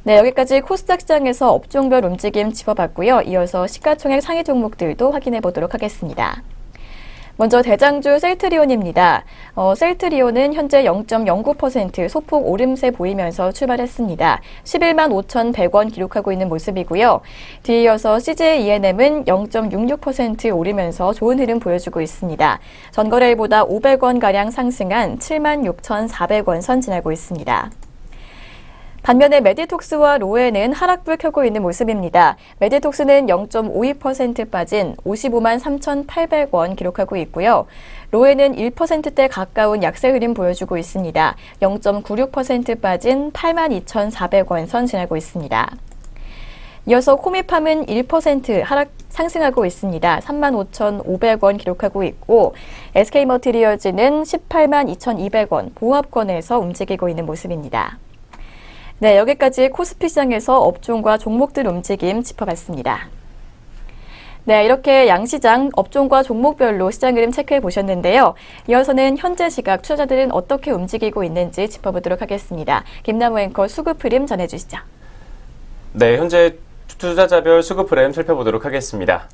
네, 여기까지 코스닥 시장에서 업종별 움직임 짚어봤고요. 이어서 시가총액 상위 종목들도 확인해 보도록 하겠습니다. 먼저 대장주 셀트리온입니다. 셀트리온은 현재 0.09% 소폭 오름세 보이면서 출발했습니다. 11만 5,100원 기록하고 있는 모습이고요. 뒤에 이어서 CJ ENM은 0.66% 오르면서 좋은 흐름 보여주고 있습니다. 전거래일보다 500원가량 상승한 7만 6,400원 선 지나고 있습니다. 반면에 메디톡스와 로에는 하락불 켜고 있는 모습입니다. 메디톡스는 0.52% 빠진 55만 3,800원 기록하고 있고요. 로에는 1%대 가까운 약세 흐름 보여주고 있습니다. 0.96% 빠진 8만 2,400원 선 지나고 있습니다. 이어서 코미팜은 1% 하락 상승하고 있습니다. 35,500원 기록하고 있고 SK머티리얼즈는 18만 2,200원 보합권에서 움직이고 있는 모습입니다. 네, 여기까지 코스피 시장에서 업종과 종목들 움직임 짚어봤습니다. 네, 이렇게 양시장 업종과 종목별로 시장 흐름 체크해 보셨는데요. 이어서는 현재 시각 투자자들은 어떻게 움직이고 있는지 짚어보도록 하겠습니다. 김남우 앵커 수급 흐름 전해주시죠. 네, 현재 투자자별 수급 흐름 살펴보도록 하겠습니다.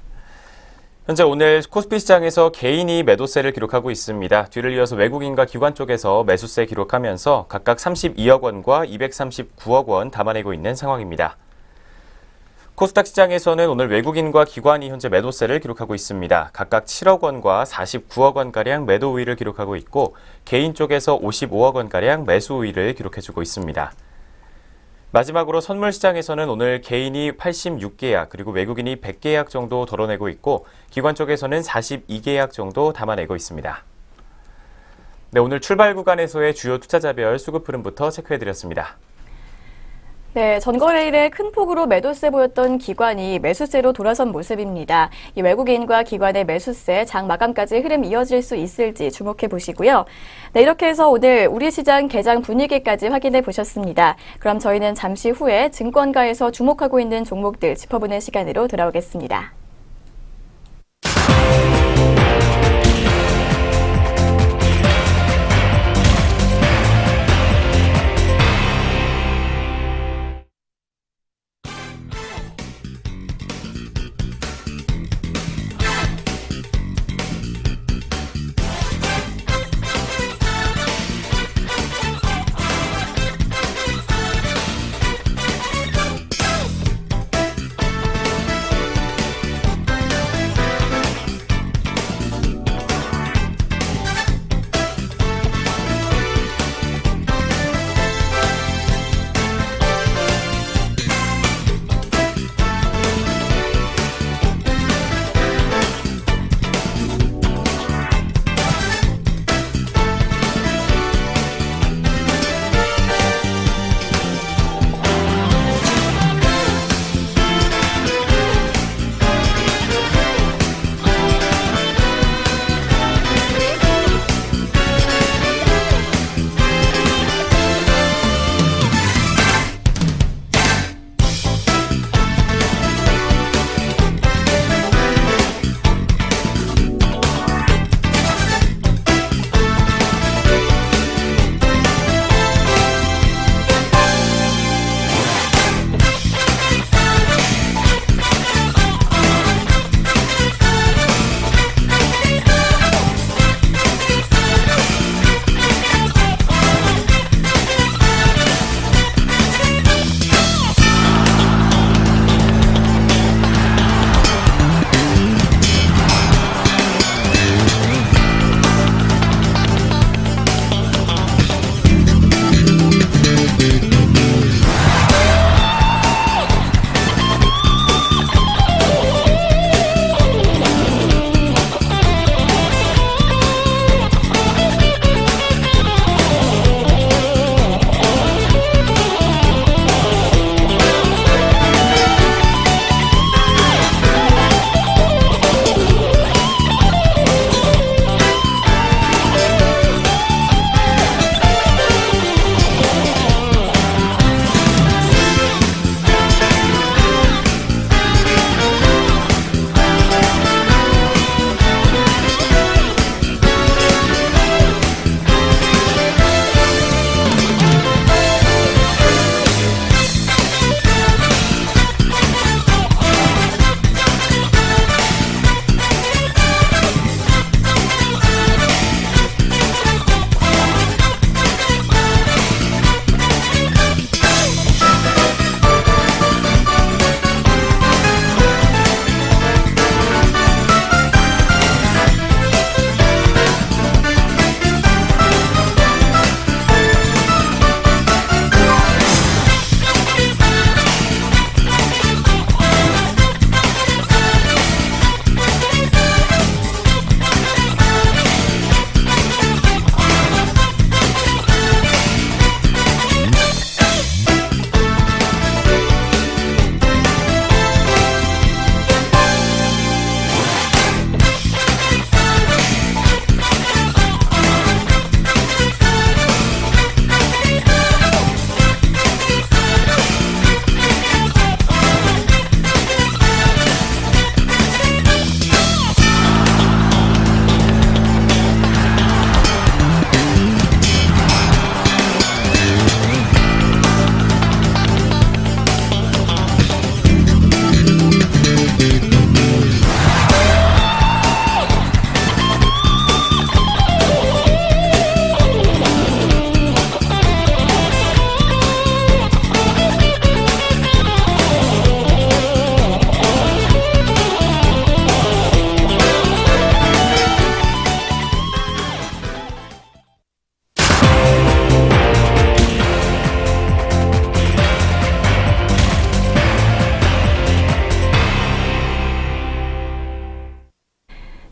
현재 오늘 코스피 시장에서 개인이 매도세를 기록하고 있습니다. 뒤를 이어서 외국인과 기관 쪽에서 매수세 기록하면서 각각 32억 원과 239억 원 담아내고 있는 상황입니다. 코스닥 시장에서는 오늘 외국인과 기관이 현재 매도세를 기록하고 있습니다. 각각 7억 원과 49억 원가량 매도 우위를 기록하고 있고 개인 쪽에서 55억 원가량 매수 우위를 기록해주고 있습니다. 마지막으로 선물 시장에서는 오늘 개인이 86계약 그리고 외국인이 100계약 정도 덜어내고 있고 기관 쪽에서는 42계약 정도 담아내고 있습니다. 네, 오늘 출발 구간에서의 주요 투자자별 수급 흐름부터 체크해드렸습니다. 네, 전거래일에 큰 폭으로 매도세 보였던 기관이 매수세로 돌아선 모습입니다. 이 외국인과 기관의 매수세 장 마감까지 흐름 이어질 수 있을지 주목해 보시고요. 네, 이렇게 해서 오늘 우리 시장 개장 분위기까지 확인해 보셨습니다. 그럼 저희는 잠시 후에 증권가에서 주목하고 있는 종목들 짚어보는 시간으로 돌아오겠습니다.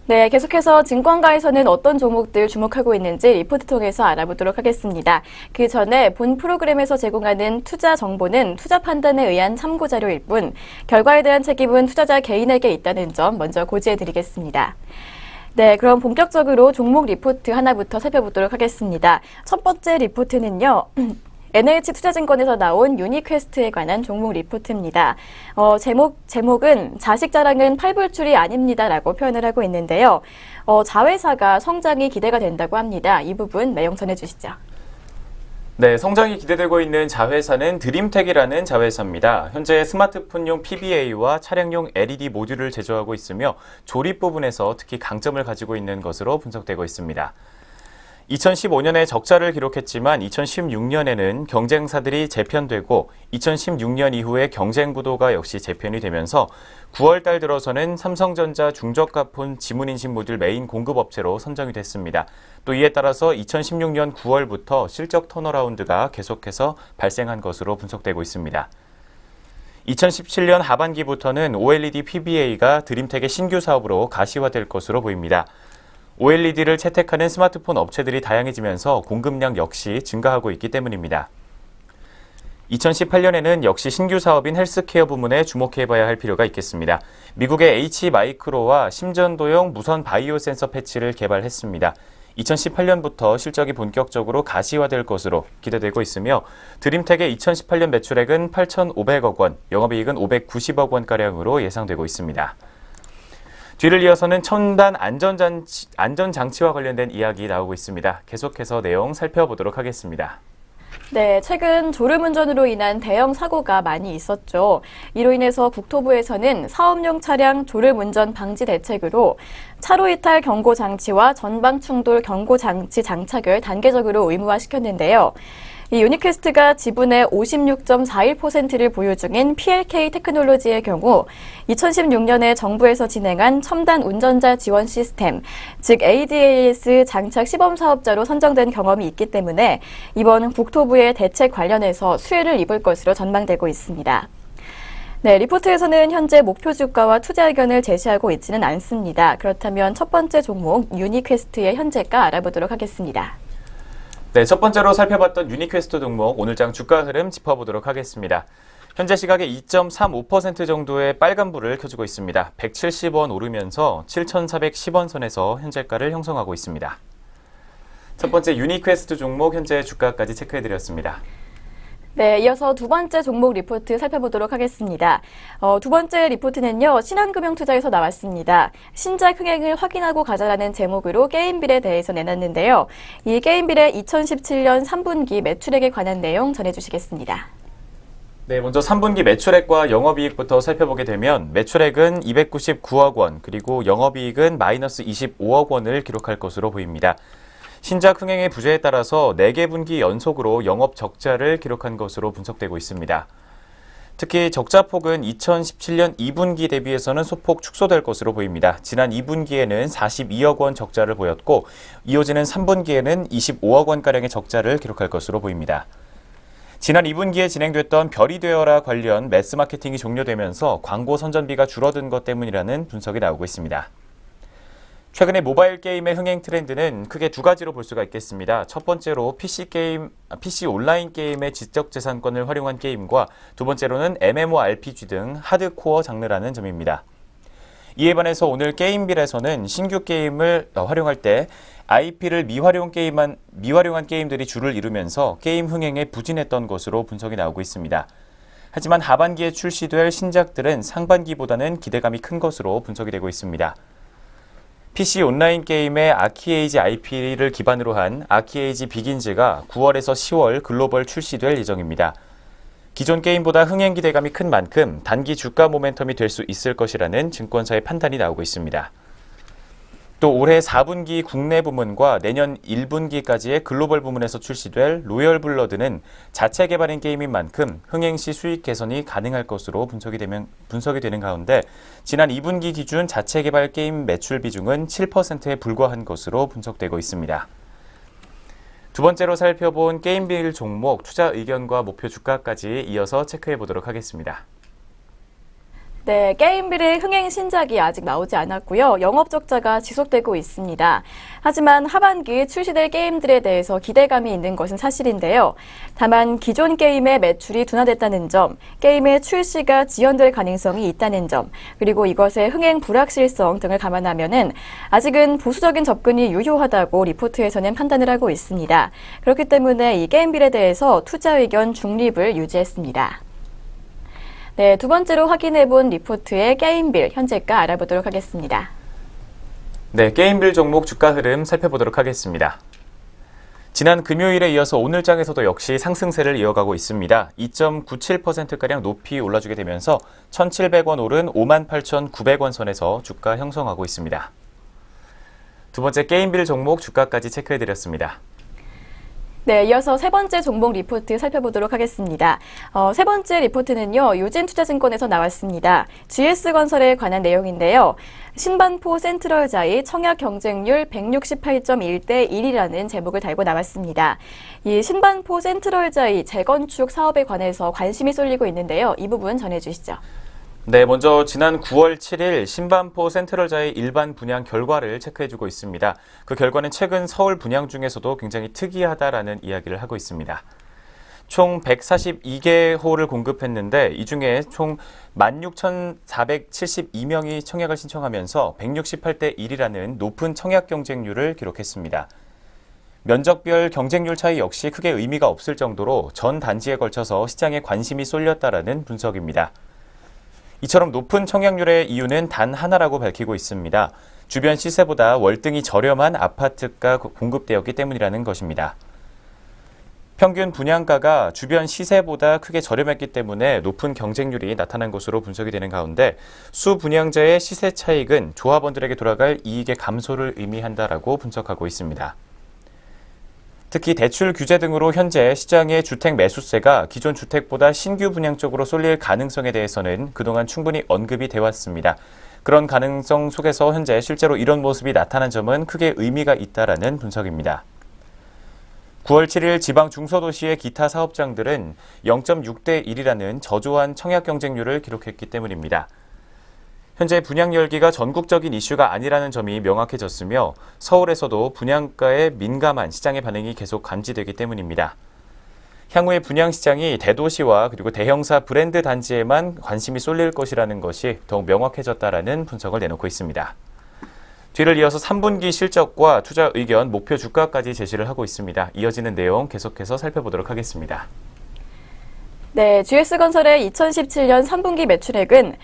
네, 계속해서 증권가에서는 어떤 종목들 주목하고 있는지 리포트 통해서 알아보도록 하겠습니다. 그 전에 본 프로그램에서 제공하는 투자 정보는 투자 판단에 의한 참고 자료일 뿐 결과에 대한 책임은 투자자 개인에게 있다는 점 먼저 고지해드리겠습니다. 네, 그럼 본격적으로 종목 리포트 하나부터 살펴보도록 하겠습니다. 첫 번째 리포트는요. NH투자증권에서 나온 유니퀘스트에 관한 종목 리포트입니다. 제목은 자식 자랑은 팔불출이 아닙니다라고 표현을 하고 있는데요. 자회사가 성장이 기대가 된다고 합니다. 이 부분 내용 전해주시죠. 네, 성장이 기대되고 있는 자회사는 드림텍이라는 자회사입니다. 현재 스마트폰용 PBA와 차량용 LED 모듈을 제조하고 있으며 조립 부분에서 특히 강점을 가지고 있는 것으로 분석되고 있습니다. 2015년에 적자를 기록했지만 2016년에는 경쟁사들이 재편되고 2016년 이후에 경쟁 구도가 역시 재편이 되면서 9월 달 들어서는 삼성전자 중저가폰 지문인식 모듈 메인 공급업체로 선정이 됐습니다. 또 이에 따라서 2016년 9월부터 실적 턴어라운드가 계속해서 발생한 것으로 분석되고 있습니다. 2017년 하반기부터는 OLED PBA가 드림텍의 신규 사업으로 가시화될 것으로 보입니다. OLED를 채택하는 스마트폰 업체들이 다양해지면서 공급량 역시 증가하고 있기 때문입니다. 2018년에는 역시 신규 사업인 헬스케어 부문에 주목해봐야 할 필요가 있겠습니다. 미국의 H마이크로와 심전도용 무선 바이오 센서 패치를 개발했습니다. 2018년부터 실적이 본격적으로 가시화될 것으로 기대되고 있으며 드림텍의 2018년 매출액은 8,500억 원, 영업이익은 590억 원가량으로 예상되고 있습니다. 뒤를 이어서는 첨단 안전장치와 관련된 이야기 나오고 있습니다. 계속해서 내용 살펴보도록 하겠습니다. 네, 최근 졸음운전으로 인한 대형 사고가 많이 있었죠. 이로 인해서 국토부에서는 사업용 차량 졸음운전 방지 대책으로 차로 이탈 경고 장치와 전방 충돌 경고 장치 장착을 단계적으로 의무화시켰는데요. 이 유니퀘스트가 지분의 56.41%를 보유 중인 PLK 테크놀로지의 경우 2016년에 정부에서 진행한 첨단 운전자 지원 시스템, 즉 ADAS 장착 시범 사업자로 선정된 경험이 있기 때문에 이번 국토부의 대책 관련해서 수혜를 입을 것으로 전망되고 있습니다. 네, 리포트에서는 현재 목표 주가와 투자 의견을 제시하고 있지는 않습니다. 그렇다면 첫 번째 종목 유니퀘스트의 현재가 알아보도록 하겠습니다. 네, 첫 번째로 살펴봤던 유니퀘스트 종목 오늘장 주가 흐름 짚어보도록 하겠습니다. 현재 시각에 2.35% 정도의 빨간불을 켜주고 있습니다. 170원 오르면서 7,410원 선에서 현재가를 형성하고 있습니다. 첫 번째 유니퀘스트 종목 현재 주가까지 체크해드렸습니다. 네, 이어서 두 번째 종목 리포트 살펴보도록 하겠습니다. 두 번째 리포트는요, 신한금융투자에서 나왔습니다. 신작 흥행을 확인하고 가자라는 제목으로 게임빌에 대해서 내놨는데요. 이 게임빌의 2017년 3분기 매출액에 관한 내용 전해주시겠습니다. 네, 먼저 3분기 매출액과 영업이익부터 살펴보게 되면 매출액은 299억 원, 그리고 영업이익은 마이너스 25억 원을 기록할 것으로 보입니다. 신작 흥행의 부재에 따라서 4개 분기 연속으로 영업 적자를 기록한 것으로 분석되고 있습니다. 특히 적자폭은 2017년 2분기 대비해서는 소폭 축소될 것으로 보입니다. 지난 2분기에는 42억 원 적자를 보였고 이어지는 3분기에는 25억 원가량의 적자를 기록할 것으로 보입니다. 지난 2분기에 진행됐던 별이 되어라 관련 매스 마케팅이 종료되면서 광고 선전비가 줄어든 것 때문이라는 분석이 나오고 있습니다. 최근에 모바일 게임의 흥행 트렌드는 크게 두 가지로 볼 수가 있겠습니다. 첫 번째로 PC 온라인 게임의 지적 재산권을 활용한 게임과 두 번째로는 MMORPG 등 하드코어 장르라는 점입니다. 이에 반해서 오늘 게임빌에서는 신규 게임을 활용할 때 IP를 미활용한 게임들이 주를 이루면서 게임 흥행에 부진했던 것으로 분석이 나오고 있습니다. 하지만 하반기에 출시될 신작들은 상반기보다는 기대감이 큰 것으로 분석이 되고 있습니다. PC 온라인 게임의 아키에이지 IP를 기반으로 한 아키에이지 비긴즈가 9월에서 10월 글로벌 출시될 예정입니다. 기존 게임보다 흥행 기대감이 큰 만큼 단기 주가 모멘텀이 될 수 있을 것이라는 증권사의 판단이 나오고 있습니다. 또 올해 4분기 국내 부문과 내년 1분기까지의 글로벌 부문에서 출시될 로열 블러드는 자체 개발인 게임인 만큼 흥행 시 수익 개선이 가능할 것으로 분석이 되는 가운데 지난 2분기 기준 자체 개발 게임 매출 비중은 7%에 불과한 것으로 분석되고 있습니다. 두 번째로 살펴본 게임빌 종목 투자 의견과 목표 주가까지 이어서 체크해 보도록 하겠습니다. 네, 게임빌의 흥행 신작이 아직 나오지 않았고요. 영업 적자가 지속되고 있습니다. 하지만 하반기 출시될 게임들에 대해서 기대감이 있는 것은 사실인데요. 다만 기존 게임의 매출이 둔화됐다는 점, 게임의 출시가 지연될 가능성이 있다는 점, 그리고 이것의 흥행 불확실성 등을 감안하면은 아직은 보수적인 접근이 유효하다고 리포트에서는 판단을 하고 있습니다. 그렇기 때문에 이 게임빌에 대해서 투자 의견 중립을 유지했습니다. 네, 두 번째로 확인해본 리포트의 게임빌 현재가 알아보도록 하겠습니다. 네, 게임빌 종목 주가 흐름 살펴보도록 하겠습니다. 지난 금요일에 이어서 오늘 장에서도 역시 상승세를 이어가고 있습니다. 2.97%가량 높이 올라주게 되면서 1,700원 오른 58,900원 선에서 주가 형성하고 있습니다. 두 번째 게임빌 종목 주가까지 체크해드렸습니다. 네, 이어서 세 번째 종목 리포트 살펴보도록 하겠습니다. 세 번째 리포트는요, 유진투자증권에서 나왔습니다. GS건설에 관한 내용인데요. 신반포 센트럴자이 청약 경쟁률 168.1대 1이라는 제목을 달고 나왔습니다. 이 신반포 센트럴자이 재건축 사업에 관해서 관심이 쏠리고 있는데요. 이 부분 전해주시죠. 네, 먼저 지난 9월 7일 신반포 센트럴자의 일반 분양 결과를 체크해주고 있습니다. 그 결과는 최근 서울 분양 중에서도 굉장히 특이하다라는 이야기를 하고 있습니다. 총 142개 홀을 공급했는데 이 중에 총 16,472명이 청약을 신청하면서 168대 1이라는 높은 청약 경쟁률을 기록했습니다. 면적별 경쟁률 차이 역시 크게 의미가 없을 정도로 전 단지에 걸쳐서 시장에 관심이 쏠렸다라는 분석입니다. 이처럼 높은 청약률의 이유는 단 하나라고 밝히고 있습니다. 주변 시세보다 월등히 저렴한 아파트가 공급되었기 때문이라는 것입니다. 평균 분양가가 주변 시세보다 크게 저렴했기 때문에 높은 경쟁률이 나타난 것으로 분석이 되는 가운데 수분양자의 시세 차익은 조합원들에게 돌아갈 이익의 감소를 의미한다라고 분석하고 있습니다. 특히 대출 규제 등으로 현재 시장의 주택 매수세가 기존 주택보다 신규 분양 쪽으로 쏠릴 가능성에 대해서는 그동안 충분히 언급이 되어 왔습니다. 그런 가능성 속에서 현재 실제로 이런 모습이 나타난 점은 크게 의미가 있다라는 분석입니다. 9월 7일 지방 중소도시의 기타 사업장들은 0.6대 1이라는 저조한 청약 경쟁률을 기록했기 때문입니다. 현재 분양 열기가 전국적인 이슈가 아니라는 점이 명확해졌으며 서울에서도 분양가에 민감한 시장의 반응이 계속 감지되기 때문입니다. 향후의 분양 시장이 대도시와 그리고 대형사 브랜드 단지에만 관심이 쏠릴 것이라는 것이 더욱 명확해졌다라는 분석을 내놓고 있습니다. 뒤를 이어서 3분기 실적과 투자 의견, 목표 주가까지 제시를 하고 있습니다. 이어지는 내용 계속해서 살펴보도록 하겠습니다. 네, GS건설의 2017년 3분기 매출액은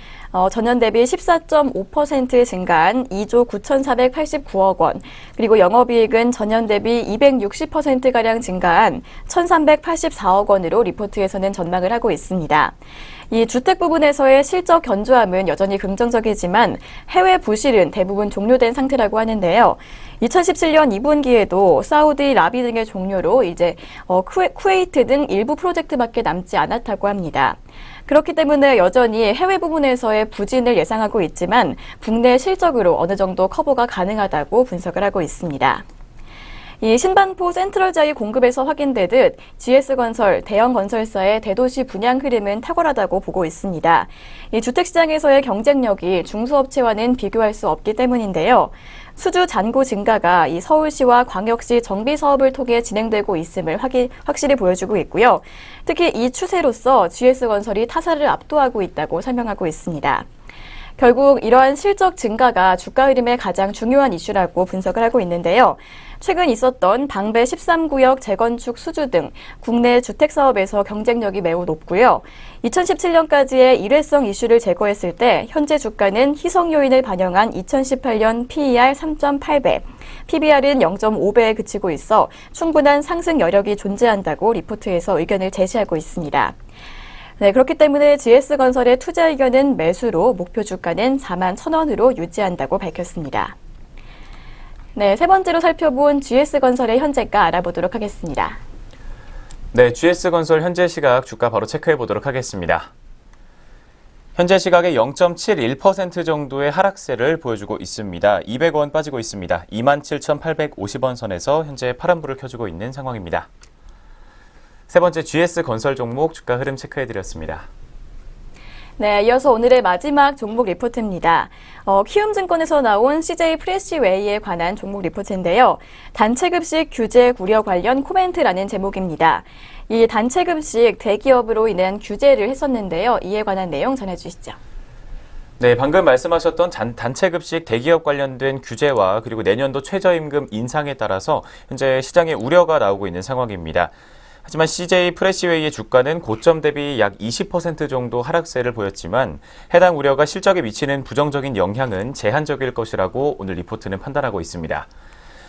전년 대비 14.5% 증가한 2조 9,489억 원, 그리고 영업이익은 전년 대비 260%가량 증가한 1,384억 원으로 리포트에서는 전망을 하고 있습니다. 이 주택 부분에서의 실적 견조함은 여전히 긍정적이지만 해외 부실은 대부분 종료된 상태라고 하는데요. 2017년 2분기에도 사우디, 라비 등의 종료로 이제 쿠웨이트 등 일부 프로젝트밖에 남지 않았다고 합니다. 그렇기 때문에 여전히 해외 부분에서의 부진을 예상하고 있지만 국내 실적으로 어느 정도 커버가 가능하다고 분석을 하고 있습니다. 이 신반포 센트럴자이 공급에서 확인되듯 GS건설, 대형 건설사의 대도시 분양 흐름은 탁월하다고 보고 있습니다. 이 주택시장에서의 경쟁력이 중소업체와는 비교할 수 없기 때문인데요. 수주 잔고 증가가 이 서울시와 광역시 정비 사업을 통해 진행되고 있음을 확실히 보여주고 있고요. 특히 이 추세로서 GS건설이 타사를 압도하고 있다고 설명하고 있습니다. 결국 이러한 실적 증가가 주가 흐름의 가장 중요한 이슈라고 분석을 하고 있는데요. 최근 있었던 방배 13구역 재건축 수주 등 국내 주택사업에서 경쟁력이 매우 높고요. 2017년까지의 일회성 이슈를 제거했을 때 현재 주가는 희석 요인을 반영한 2018년 PER 3.8배, PBR은 0.5배에 그치고 있어 충분한 상승 여력이 존재한다고 리포트에서 의견을 제시하고 있습니다. 네, 그렇기 때문에 GS건설의 투자 의견은 매수로 목표 주가는 41,000원으로 유지한다고 밝혔습니다. 네, 세 번째로 살펴본 GS건설의 현재가 알아보도록 하겠습니다. 네, GS건설 현재 시각 주가 바로 체크해 보도록 하겠습니다. 현재 시각에 0.71% 정도의 하락세를 보여주고 있습니다. 200원 빠지고 있습니다. 27,850원 선에서 현재 파란불을 켜주고 있는 상황입니다. 세 번째 GS건설 종목 주가 흐름 체크해 드렸습니다. 네, 이어서 오늘의 마지막 종목 리포트입니다. 키움증권에서 나온 CJ 프레시웨이에 관한 종목 리포트인데요. 단체급식 규제 우려 관련 코멘트라는 제목입니다. 이 단체급식 대기업으로 인한 규제를 했었는데요. 이에 관한 내용 전해주시죠. 네, 방금 말씀하셨던 단체급식 대기업 관련된 규제와 그리고 내년도 최저임금 인상에 따라서 현재 시장에 우려가 나오고 있는 상황입니다. 하지만 CJ 프레시웨이의 주가는 고점 대비 약 20% 정도 하락세를 보였지만 해당 우려가 실적에 미치는 부정적인 영향은 제한적일 것이라고 오늘 리포트는 판단하고 있습니다.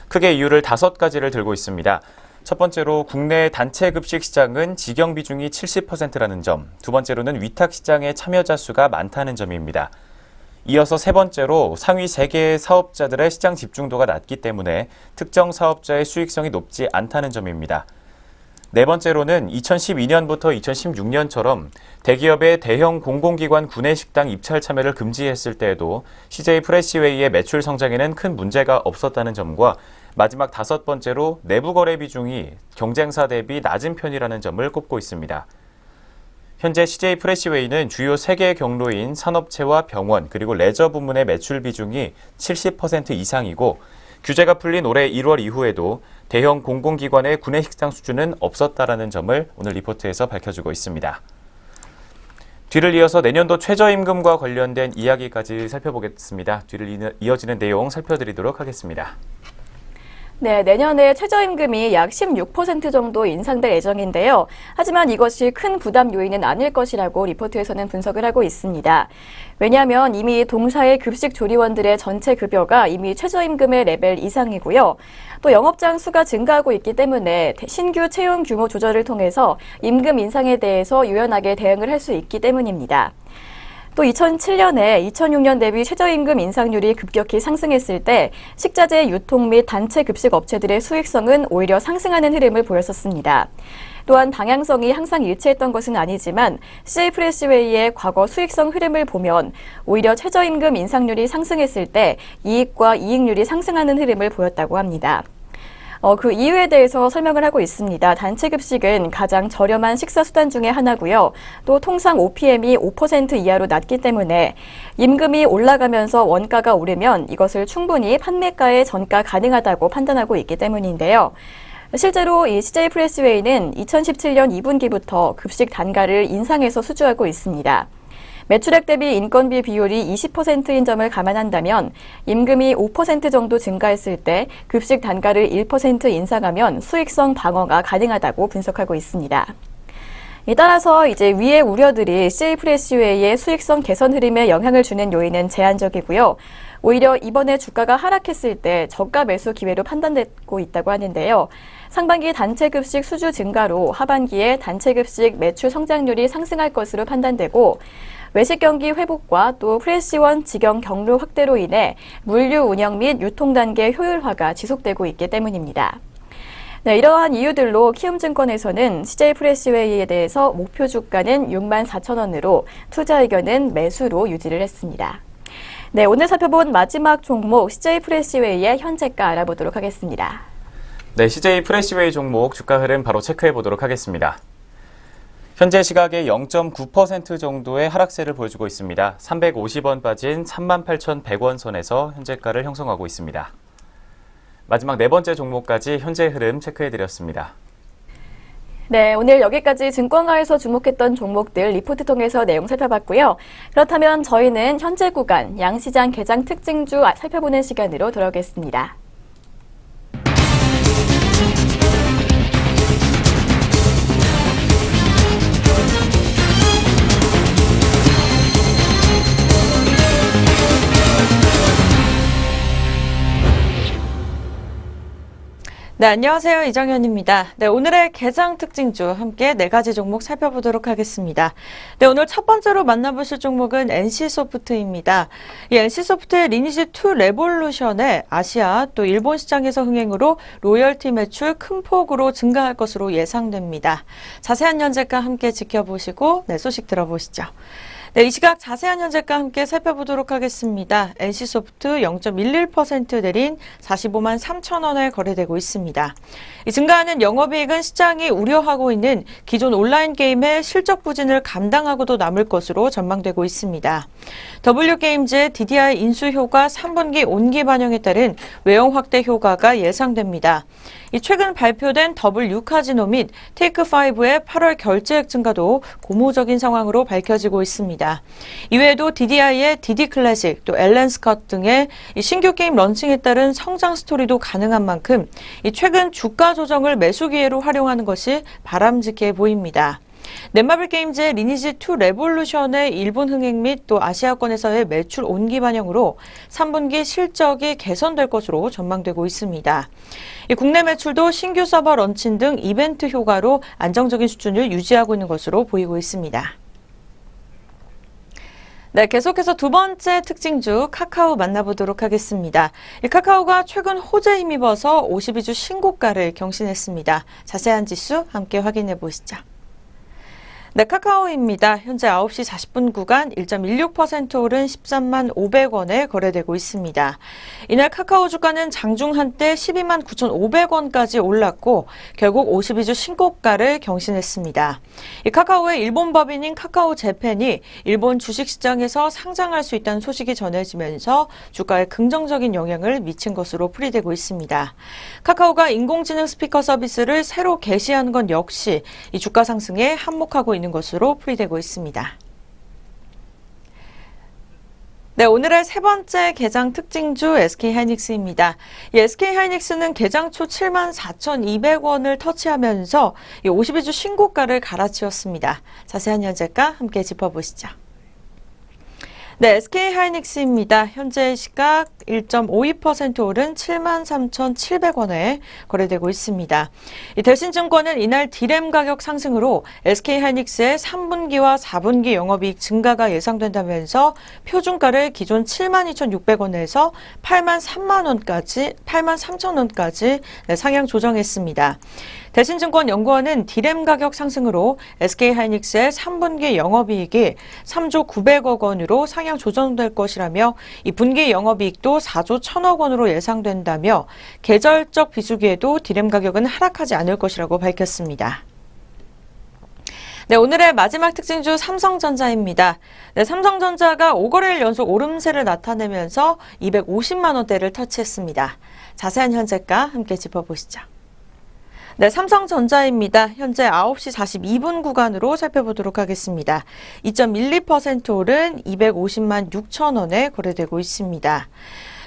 크게 이유를 5가지를 들고 있습니다. 첫 번째로 국내 단체급식 시장은 직영 비중이 70%라는 점, 두 번째로는 위탁 시장의 참여자 수가 많다는 점입니다. 이어서 세 번째로 상위 3개의 사업자들의 시장 집중도가 낮기 때문에 특정 사업자의 수익성이 높지 않다는 점입니다. 네 번째로는 2012년부터 2016년처럼 대기업의 대형 공공기관 구내식당 입찰 참여를 금지했을 때에도 CJ 프레시웨이의 매출 성장에는 큰 문제가 없었다는 점과 마지막 5번째로 내부 거래 비중이 경쟁사 대비 낮은 편이라는 점을 꼽고 있습니다. 현재 CJ 프레시웨이는 주요 3개의 경로인 산업체와 병원 그리고 레저 부문의 매출 비중이 70% 이상이고 규제가 풀린 올해 1월 이후에도 대형 공공기관의 구내식당 수주는 없었다라는 점을 오늘 리포트에서 밝혀주고 있습니다. 뒤를 이어서 내년도 최저임금과 관련된 이야기까지 살펴보겠습니다. 뒤를 이어지는 내용 살펴드리도록 하겠습니다. 네, 내년에 최저임금이 약 16% 정도 인상될 예정인데요. 하지만 이것이 큰 부담 요인은 아닐 것이라고 리포트에서는 분석을 하고 있습니다. 왜냐하면 이미 동사의 급식 조리원들의 전체 급여가 이미 최저임금의 레벨 이상이고요. 또 영업장 수가 증가하고 있기 때문에 신규 채용 규모 조절을 통해서 임금 인상에 대해서 유연하게 대응을 할 수 있기 때문입니다. 또 2007년에 2006년 대비 최저임금 인상률이 급격히 상승했을 때 식자재 유통 및 단체 급식 업체들의 수익성은 오히려 상승하는 흐름을 보였었습니다. 또한 방향성이 항상 일치했던 것은 아니지만 CJ 프레시웨이의 과거 수익성 흐름을 보면 오히려 최저임금 인상률이 상승했을 때 이익과 이익률이 상승하는 흐름을 보였다고 합니다. 그 이유에 대해서 설명을 하고 있습니다. 단체 급식은 가장 저렴한 식사 수단 중에 하나고요. 또 통상 OPM이 5% 이하로 낮기 때문에 임금이 올라가면서 원가가 오르면 이것을 충분히 판매가에 전가 가능하다고 판단하고 있기 때문인데요. 실제로 이 CJ 프레시웨이는 2017년 2분기부터 급식 단가를 인상해서 수주하고 있습니다. 매출액 대비 인건비 비율이 20%인 점을 감안한다면 임금이 5% 정도 증가했을 때 급식 단가를 1% 인상하면 수익성 방어가 가능하다고 분석하고 있습니다. 따라서 이제 위의 우려들이 CJ 프레시웨이의 수익성 개선 흐름에 영향을 주는 요인은 제한적이고요. 오히려 이번에 주가가 하락했을 때 저가 매수 기회로 판단되고 있다고 하는데요. 상반기 단체급식 수주 증가로 하반기에 단체급식 매출 성장률이 상승할 것으로 판단되고 외식 경기 회복과 또 프레시원 직영 경로 확대로 인해 물류 운영 및 유통 단계 효율화가 지속되고 있기 때문입니다. 네, 이러한 이유들로 키움증권에서는 CJ 프레시웨이에 대해서 목표 주가는 64,000원으로 투자 의견은 매수로 유지를 했습니다. 네, 오늘 살펴본 마지막 종목 CJ 프레시웨이의 현재가 알아보도록 하겠습니다. 네, CJ 프레시웨이 종목 주가 흐름 바로 체크해 보도록 하겠습니다. 현재 시각에 0.9% 정도의 하락세를 보여주고 있습니다. 350원 빠진 38,100원 선에서 현재가를 형성하고 있습니다. 마지막 네 번째 종목까지 현재 흐름 체크해드렸습니다. 네, 오늘 여기까지 증권가에서 주목했던 종목들 리포트 통해서 내용 살펴봤고요. 그렇다면 저희는 현재 구간 양시장 개장 특징주 살펴보는 시간으로 돌아오겠습니다. 네, 안녕하세요. 이정현입니다. 네, 오늘의 개장 특징주 함께 네 가지 종목 살펴보도록 하겠습니다. 네, 오늘 첫 번째로 만나보실 종목은 NC소프트입니다. 이 NC소프트의 리니지2 레볼루션의 아시아 또 일본 시장에서 흥행으로 로열티 매출 큰 폭으로 증가할 것으로 예상됩니다. 자세한 현재가 함께 지켜보시고 네, 소식 들어보시죠. 네, 이 시각 자세한 현재가 함께 살펴보도록 하겠습니다. NC소프트 0.11% 내린 45만 3천 원에 거래되고 있습니다. 이 증가하는 영업이익은 시장이 우려하고 있는 기존 온라인 게임의 실적 부진을 감당하고도 남을 것으로 전망되고 있습니다. W게임즈의 DDI 인수 효과 3분기 온기 반영에 따른 외형 확대 효과가 예상됩니다. 최근 발표된 W 카지노 및 테이크5의 8월 결제액 증가도 고무적인 상황으로 밝혀지고 있습니다. 이외에도 DDI의 DD 클래식, 또 앨런 스컷 등의 신규 게임 런칭에 따른 성장 스토리도 가능한 만큼 최근 주가 조정을 매수 기회로 활용하는 것이 바람직해 보입니다. 넷마블 게임즈의 리니지2 레볼루션의 일본 흥행 및 또 아시아권에서의 매출 온기 반영으로 3분기 실적이 개선될 것으로 전망되고 있습니다. 국내 매출도 신규 서버 런칭 등 이벤트 효과로 안정적인 수준을 유지하고 있는 것으로 보이고 있습니다. 네, 계속해서 두 번째 특징주 카카오 만나보도록 하겠습니다. 카카오가 최근 호재에 힘입어서 52주 신고가를 경신했습니다. 자세한 지수 함께 확인해 보시죠. 네, 카카오입니다. 현재 9시 40분 구간 1.16% 오른 13만 500원에 거래되고 있습니다. 이날 카카오 주가는 장중 한때 12만 9,500원까지 올랐고 결국 52주 신고가를 경신했습니다. 이 카카오의 일본 법인인 카카오 재팬이 일본 주식시장에서 상장할 수 있다는 소식이 전해지면서 주가에 긍정적인 영향을 미친 것으로 풀이되고 있습니다. 카카오가 인공지능 스피커 서비스를 새로 개시한 건 역시 이 주가 상승에 한몫하고 있는 것으로 풀이되고 있습니다. 네, 오늘의 세 번째 개장 특징주 SK하이닉스입니다. SK하이닉스는 개장 초 74,200원을 터치하면서 52주 신고가를 갈아치웠습니다. 자세한 현재가 함께 짚어보시죠. 네, SK하이닉스입니다. 현재 시각 1.52% 오른 73,700원에 거래되고 있습니다. 대신증권은 이날 D램 가격 상승으로 SK하이닉스의 3분기와 4분기 영업이익 증가가 예상된다면서 표준가를 기존 72,600원에서 83,000원까지 상향 조정했습니다. 대신증권 연구원은 D램 가격 상승으로 SK하이닉스의 3분기 영업이익이 3조 900억 원으로 상향 조정될 것이라며 이 분기 영업이익도 4조 1000억 원으로 예상된다며 계절적 비수기에도 D램 가격은 하락하지 않을 것이라고 밝혔습니다. 네, 오늘의 마지막 특징주 삼성전자입니다. 네, 삼성전자가 5거래일 연속 오름세를 나타내면서 250만 원대를 터치했습니다. 자세한 현재가 함께 짚어보시죠. 네, 삼성전자입니다. 현재 9시 42분 구간으로 살펴보도록 하겠습니다. 2.12% 오른 250만 6천 원에 거래되고 있습니다.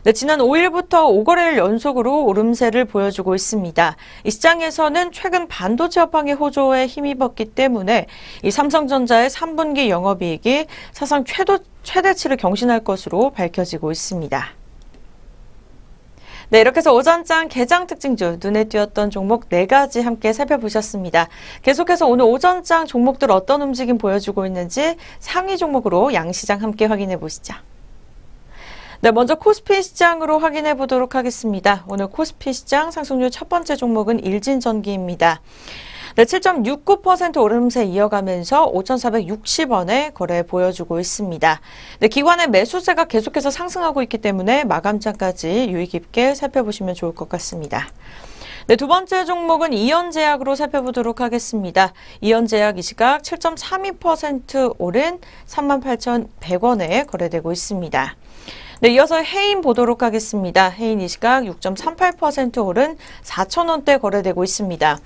네, 지난 5일부터 5거래일 연속으로 오름세를 보여주고 있습니다. 이 시장에서는 최근 반도체 업황의 호조에 힘입었기 때문에 이 삼성전자의 3분기 영업이익이 사상 최대치를 경신할 것으로 밝혀지고 있습니다. 네, 이렇게 해서 오전장 개장 특징주 눈에 띄었던 종목 4가지 함께 살펴보셨습니다. 계속해서 오늘 오전장 종목들 어떤 움직임 보여주고 있는지 상위 종목으로 양시장 함께 확인해 보시죠. 네, 먼저 코스피 시장으로 확인해 보도록 하겠습니다. 오늘 코스피 시장 상승률 첫 번째 종목은 일진전기입니다. 네, 7.69% 오름세 이어가면서 5,460원에 거래 보여주고 있습니다. 네, 기관의 매수세가 계속해서 상승하고 있기 때문에 마감장까지 유의 깊게 살펴보시면 좋을 것 같습니다. 네, 두 번째 종목은 이현제약으로 살펴보도록 하겠습니다. 이현제약 이 시각 7.32% 오른 38,100원에 거래되고 있습니다. 네, 이어서 해인 보도록 하겠습니다. 해인 이 시각 6.38% 오른 4,000원대 거래되고 있습니다.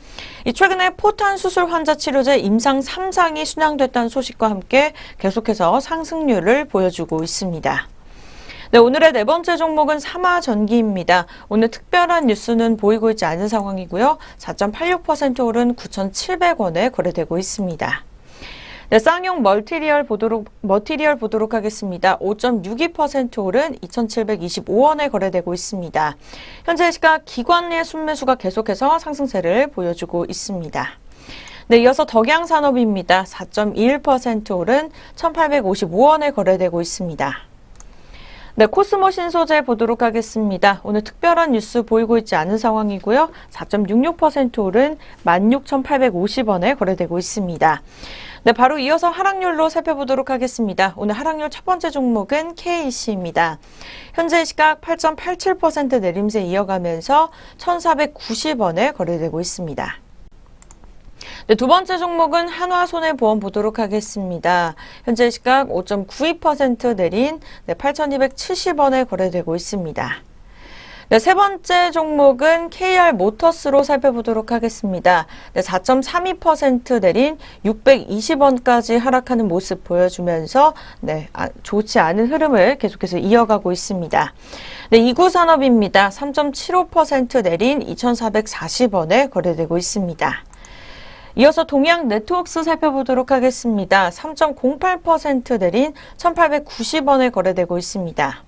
최근에 포탄 수술 환자 치료제 임상 3상이 순항됐다는 소식과 함께 계속해서 상승률을 보여주고 있습니다. 네, 오늘의 네 번째 종목은 삼화전기입니다. 오늘 특별한 뉴스는 보이고 있지 않은 상황이고요. 4.86% 오른 9,700원에 거래되고 있습니다. 네, 쌍용 머티리얼 보도록 하겠습니다. 5.62% 오른 2,725원에 거래되고 있습니다. 현재 시각 기관의 순매수가 계속해서 상승세를 보여주고 있습니다. 네, 이어서 덕양산업입니다. 4.21% 오른 1,855원에 거래되고 있습니다. 네, 코스모 신소재 보도록 하겠습니다. 오늘 특별한 뉴스 보이고 있지 않은 상황이고요. 4.66% 오른 16,850원에 거래되고 있습니다. 네, 바로 이어서 하락률로 살펴보도록 하겠습니다. 오늘 하락률 첫 번째 종목은 KC입니다. 현재 시각 8.87% 내림세 이어가면서 1,490원에 거래되고 있습니다. 네, 두 번째 종목은 한화손해보험 보도록 하겠습니다. 현재 시각 5.92% 내린 8,270원에 거래되고 있습니다. 네, 세 번째 종목은 KR모터스로 살펴보도록 하겠습니다. 네, 4.32% 내린 620원까지 하락하는 모습 보여주면서 좋지 않은 흐름을 계속해서 이어가고 있습니다. 네, 이구산업입니다. 3.75% 내린 2,440원에 거래되고 있습니다. 이어서 동양네트워크스 살펴보도록 하겠습니다. 3.08% 내린 1,890원에 거래되고 있습니다.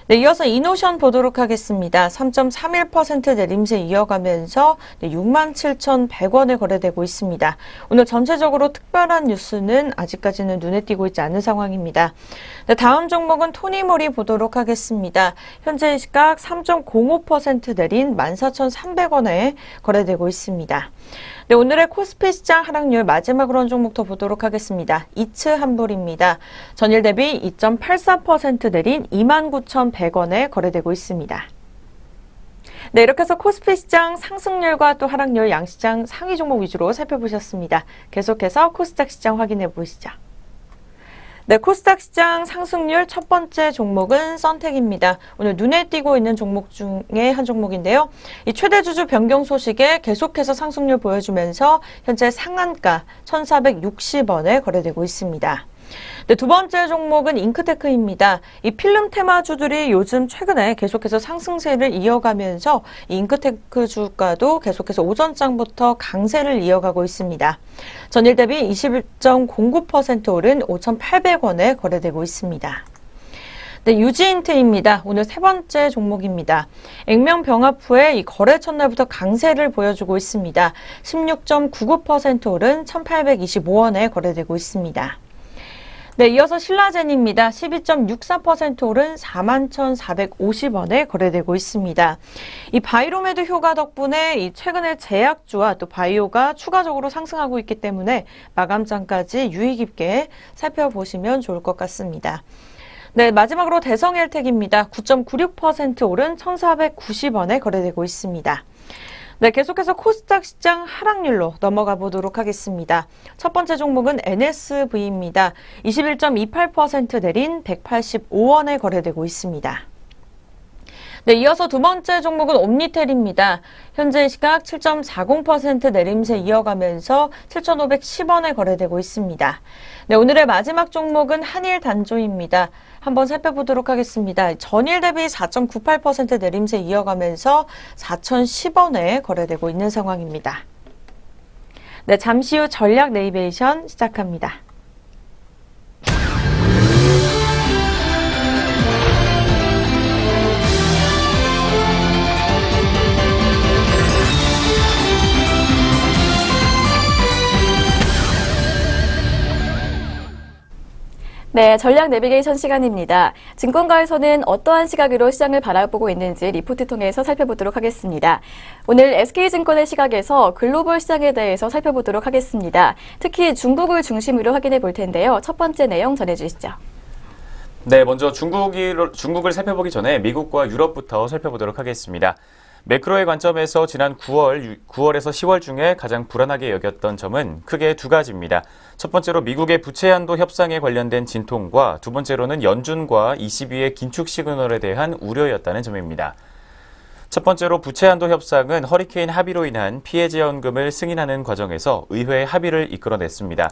네, 이어서 이노션 보도록 하겠습니다. 3.31% 내림세 이어가면서 67,100원에 거래되고 있습니다. 오늘 전체적으로 특별한 뉴스는 아직까지는 눈에 띄고 있지 않은 상황입니다. 네, 다음 종목은 토니모리 보도록 하겠습니다. 현재 시각 3.05% 내린 14,300원에 거래되고 있습니다. 네, 오늘의 코스피 시장 하락률 마지막으로 한 종목 더 보도록 하겠습니다. 이츠한볼입니다. 전일 대비 2.84% 내린 29,100원에 거래되고 있습니다. 네, 이렇게 해서 코스피 시장 상승률과 또 하락률 양시장 상위 종목 위주로 살펴보셨습니다. 계속해서 코스닥 시장 확인해 보시죠. 네, 코스닥 시장 상승률 첫 번째 종목은 선택입니다. 오늘 눈에 띄고 있는 종목 중에 한 종목인데요. 이 최대 주주 변경 소식에 계속해서 상승률 보여주면서 현재 상한가 1,460원에 거래되고 있습니다. 네, 두 번째 종목은 잉크테크입니다. 이 필름 테마주들이 요즘 최근에 계속해서 상승세를 이어가면서 이 잉크테크 주가도 계속해서 오전장부터 강세를 이어가고 있습니다. 전일 대비 21.09% 오른 5,800원에 거래되고 있습니다. 네, 유지인트입니다. 오늘 세 번째 종목입니다. 액면병합 후에 이 거래 첫날부터 강세를 보여주고 있습니다. 16.99% 오른 1,825원에 거래되고 있습니다. 네, 이어서 신라젠입니다. 12.64% 오른 41,450원에 거래되고 있습니다. 이 바이로메드 효과 덕분에 이 최근에 제약주와 또 바이오가 추가적으로 상승하고 있기 때문에 마감장까지 유의 깊게 살펴보시면 좋을 것 같습니다. 네, 마지막으로 대성헬텍입니다. 9.96% 오른 1,490원에 거래되고 있습니다. 네, 계속해서 코스닥 시장 하락률로 넘어가 보도록 하겠습니다. 첫 번째 종목은 NSV입니다. 21.28% 내린 185원에 거래되고 있습니다. 네, 이어서 두 번째 종목은 옴니텔입니다. 현재 시각 7.40% 내림세 이어가면서 7,510원에 거래되고 있습니다. 네, 오늘의 마지막 종목은 한일단조입니다. 한번 살펴보도록 하겠습니다. 전일 대비 4.98% 내림세 이어가면서 4,010원에 거래되고 있는 상황입니다. 네, 잠시 후 전략 네이베이션 시작합니다. 네, 전략 내비게이션 시간입니다. 증권가에서는 어떠한 시각으로 시장을 바라보고 있는지 리포트 통해서 살펴보도록 하겠습니다. 오늘 SK증권의 시각에서 글로벌 시장에 대해서 살펴보도록 하겠습니다. 특히 중국을 중심으로 확인해 볼 텐데요. 첫 번째 내용 전해주시죠. 네, 먼저 중국을 살펴보기 전에 미국과 유럽부터 살펴보도록 하겠습니다. 매크로의 관점에서 지난 9월에서 10월 중에 가장 불안하게 여겼던 점은 크게 두 가지입니다. 첫 번째로 미국의 부채 한도 협상에 관련된 진통과 두 번째로는 연준과 ECB의 긴축 시그널에 대한 우려였다는 점입니다. 첫 번째로 부채 한도 협상은 허리케인 하비로 인한 피해 지원금을 승인하는 과정에서 의회 합의를 이끌어냈습니다.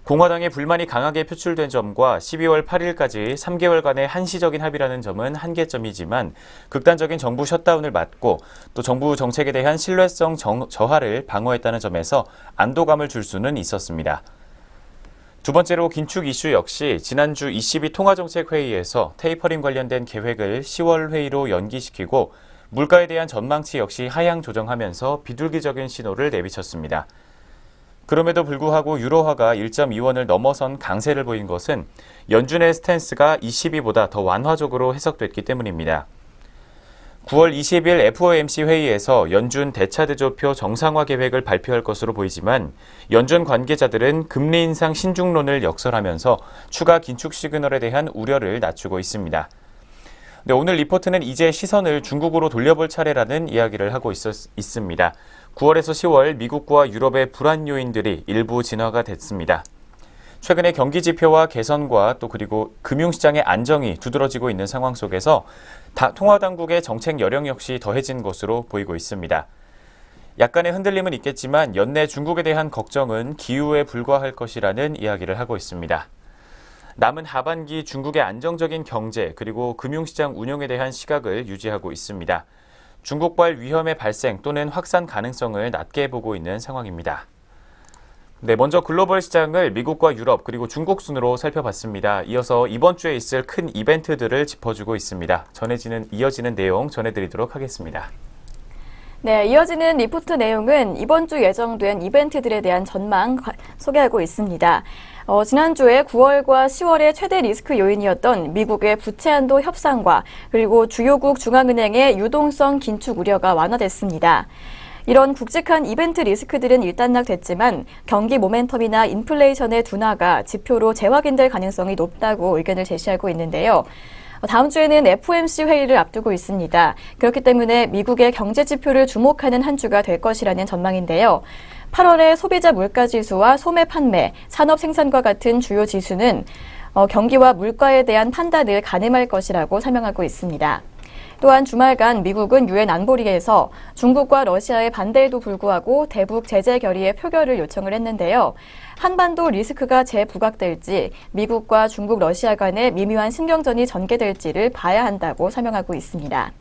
공화당의 불만이 강하게 표출된 점과 12월 8일까지 3개월간의 한시적인 합의라는 점은 한계점이지만 극단적인 정부 셧다운을 막고 또 정부 정책에 대한 신뢰성 저하를 방어했다는 점에서 안도감을 줄 수는 있었습니다. 두 번째로 긴축 이슈 역시 지난주 ECB 통화정책회의에서 테이퍼링 관련된 계획을 10월 회의로 연기시키고 물가에 대한 전망치 역시 하향 조정하면서 비둘기적인 신호를 내비쳤습니다. 그럼에도 불구하고 유로화가 1.2원을 넘어선 강세를 보인 것은 연준의 스탠스가 ECB보다 더 완화적으로 해석됐기 때문입니다. 9월 20일 FOMC 회의에서 연준 대차대조표 정상화 계획을 발표할 것으로 보이지만 연준 관계자들은 금리 인상 신중론을 역설하면서 추가 긴축 시그널에 대한 우려를 낮추고 있습니다. 네, 오늘 리포트는 이제 시선을 중국으로 돌려볼 차례라는 이야기를 하고 있습니다. 9월에서 10월 미국과 유럽의 불안 요인들이 일부 진화가 됐습니다. 최근에 경기 지표와 개선과 또 그리고 금융시장의 안정이 두드러지고 있는 상황 속에서 통화당국의 정책 여력 역시 더해진 것으로 보이고 있습니다. 약간의 흔들림은 있겠지만 연내 중국에 대한 걱정은 기우에 불과할 것이라는 이야기를 하고 있습니다. 남은 하반기 중국의 안정적인 경제 그리고 금융시장 운용에 대한 시각을 유지하고 있습니다. 중국발 위험의 발생 또는 확산 가능성을 낮게 보고 있는 상황입니다. 네, 먼저 글로벌 시장을 미국과 유럽 그리고 중국 순으로 살펴봤습니다. 이어서 이번 주에 있을 큰 이벤트들을 짚어주고 있습니다. 이어지는 내용 전해드리도록 하겠습니다. 네, 이어지는 리포트 내용은 이번 주 예정된 이벤트들에 대한 전망 소개하고 있습니다. 지난주에 9월과 10월의 최대 리스크 요인이었던 미국의 부채 한도 협상과 그리고 주요국 중앙은행의 유동성 긴축 우려가 완화됐습니다. 이런 굵직한 이벤트 리스크들은 일단락됐지만 경기 모멘텀이나 인플레이션의 둔화가 지표로 재확인될 가능성이 높다고 의견을 제시하고 있는데요. 다음 주에는 FOMC 회의를 앞두고 있습니다. 그렇기 때문에 미국의 경제 지표를 주목하는 한 주가 될 것이라는 전망인데요. 8월의 소비자 물가지수와 소매 판매, 산업 생산과 같은 주요 지수는 경기와 물가에 대한 판단을 가늠할 것이라고 설명하고 있습니다. 또한 주말간 미국은 유엔 안보리에서 중국과 러시아의 반대에도 불구하고 대북 제재 결의의 표결을 요청을 했는데요. 한반도 리스크가 재부각될지 미국과 중국, 러시아 간의 미묘한 신경전이 전개될지를 봐야 한다고 설명하고 있습니다.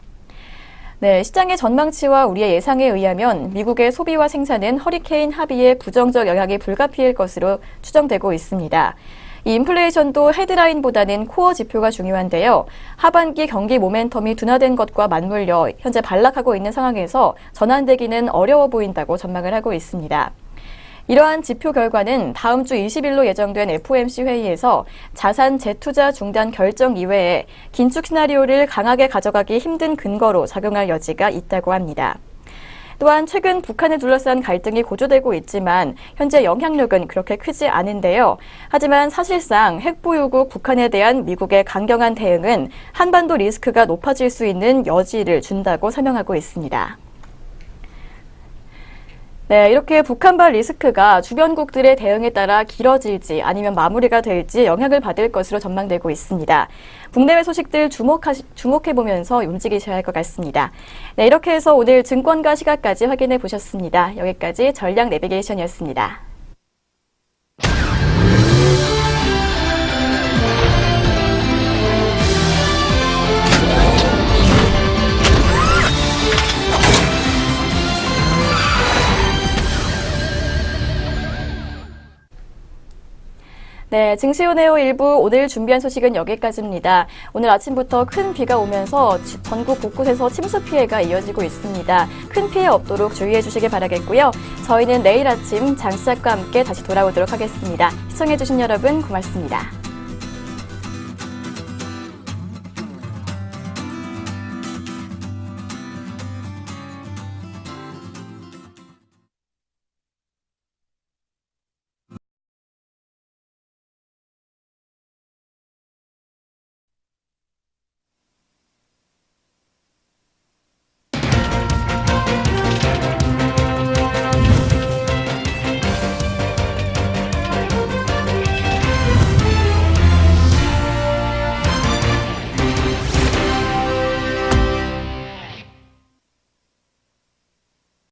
네, 시장의 전망치와 우리의 예상에 의하면 미국의 소비와 생산은 허리케인 하비의 부정적 영향이 불가피할 것으로 추정되고 있습니다. 이 인플레이션도 헤드라인보다는 코어 지표가 중요한데요. 하반기 경기 모멘텀이 둔화된 것과 맞물려 현재 반락하고 있는 상황에서 전환되기는 어려워 보인다고 전망을 하고 있습니다. 이러한 지표 결과는 다음 주 20일로 예정된 FOMC 회의에서 자산 재투자 중단 결정 이외에 긴축 시나리오를 강하게 가져가기 힘든 근거로 작용할 여지가 있다고 합니다. 또한 최근 북한을 둘러싼 갈등이 고조되고 있지만 현재 영향력은 그렇게 크지 않은데요. 하지만 사실상 핵보유국 북한에 대한 미국의 강경한 대응은 한반도 리스크가 높아질 수 있는 여지를 준다고 설명하고 있습니다. 네, 이렇게 북한발 리스크가 주변국들의 대응에 따라 길어질지 아니면 마무리가 될지 영향을 받을 것으로 전망되고 있습니다. 국내외 소식들 주목해보면서 움직이셔야 할 것 같습니다. 네, 이렇게 해서 오늘 증권가 시각까지 확인해 보셨습니다. 여기까지 전략 내비게이션이었습니다. 네, 증시온에어 1부 오늘 준비한 소식은 여기까지입니다. 오늘 아침부터 큰 비가 오면서 전국 곳곳에서 침수 피해가 이어지고 있습니다. 큰 피해 없도록 주의해 주시기 바라겠고요. 저희는 내일 아침 장 시작과 함께 다시 돌아오도록 하겠습니다. 시청해 주신 여러분 고맙습니다.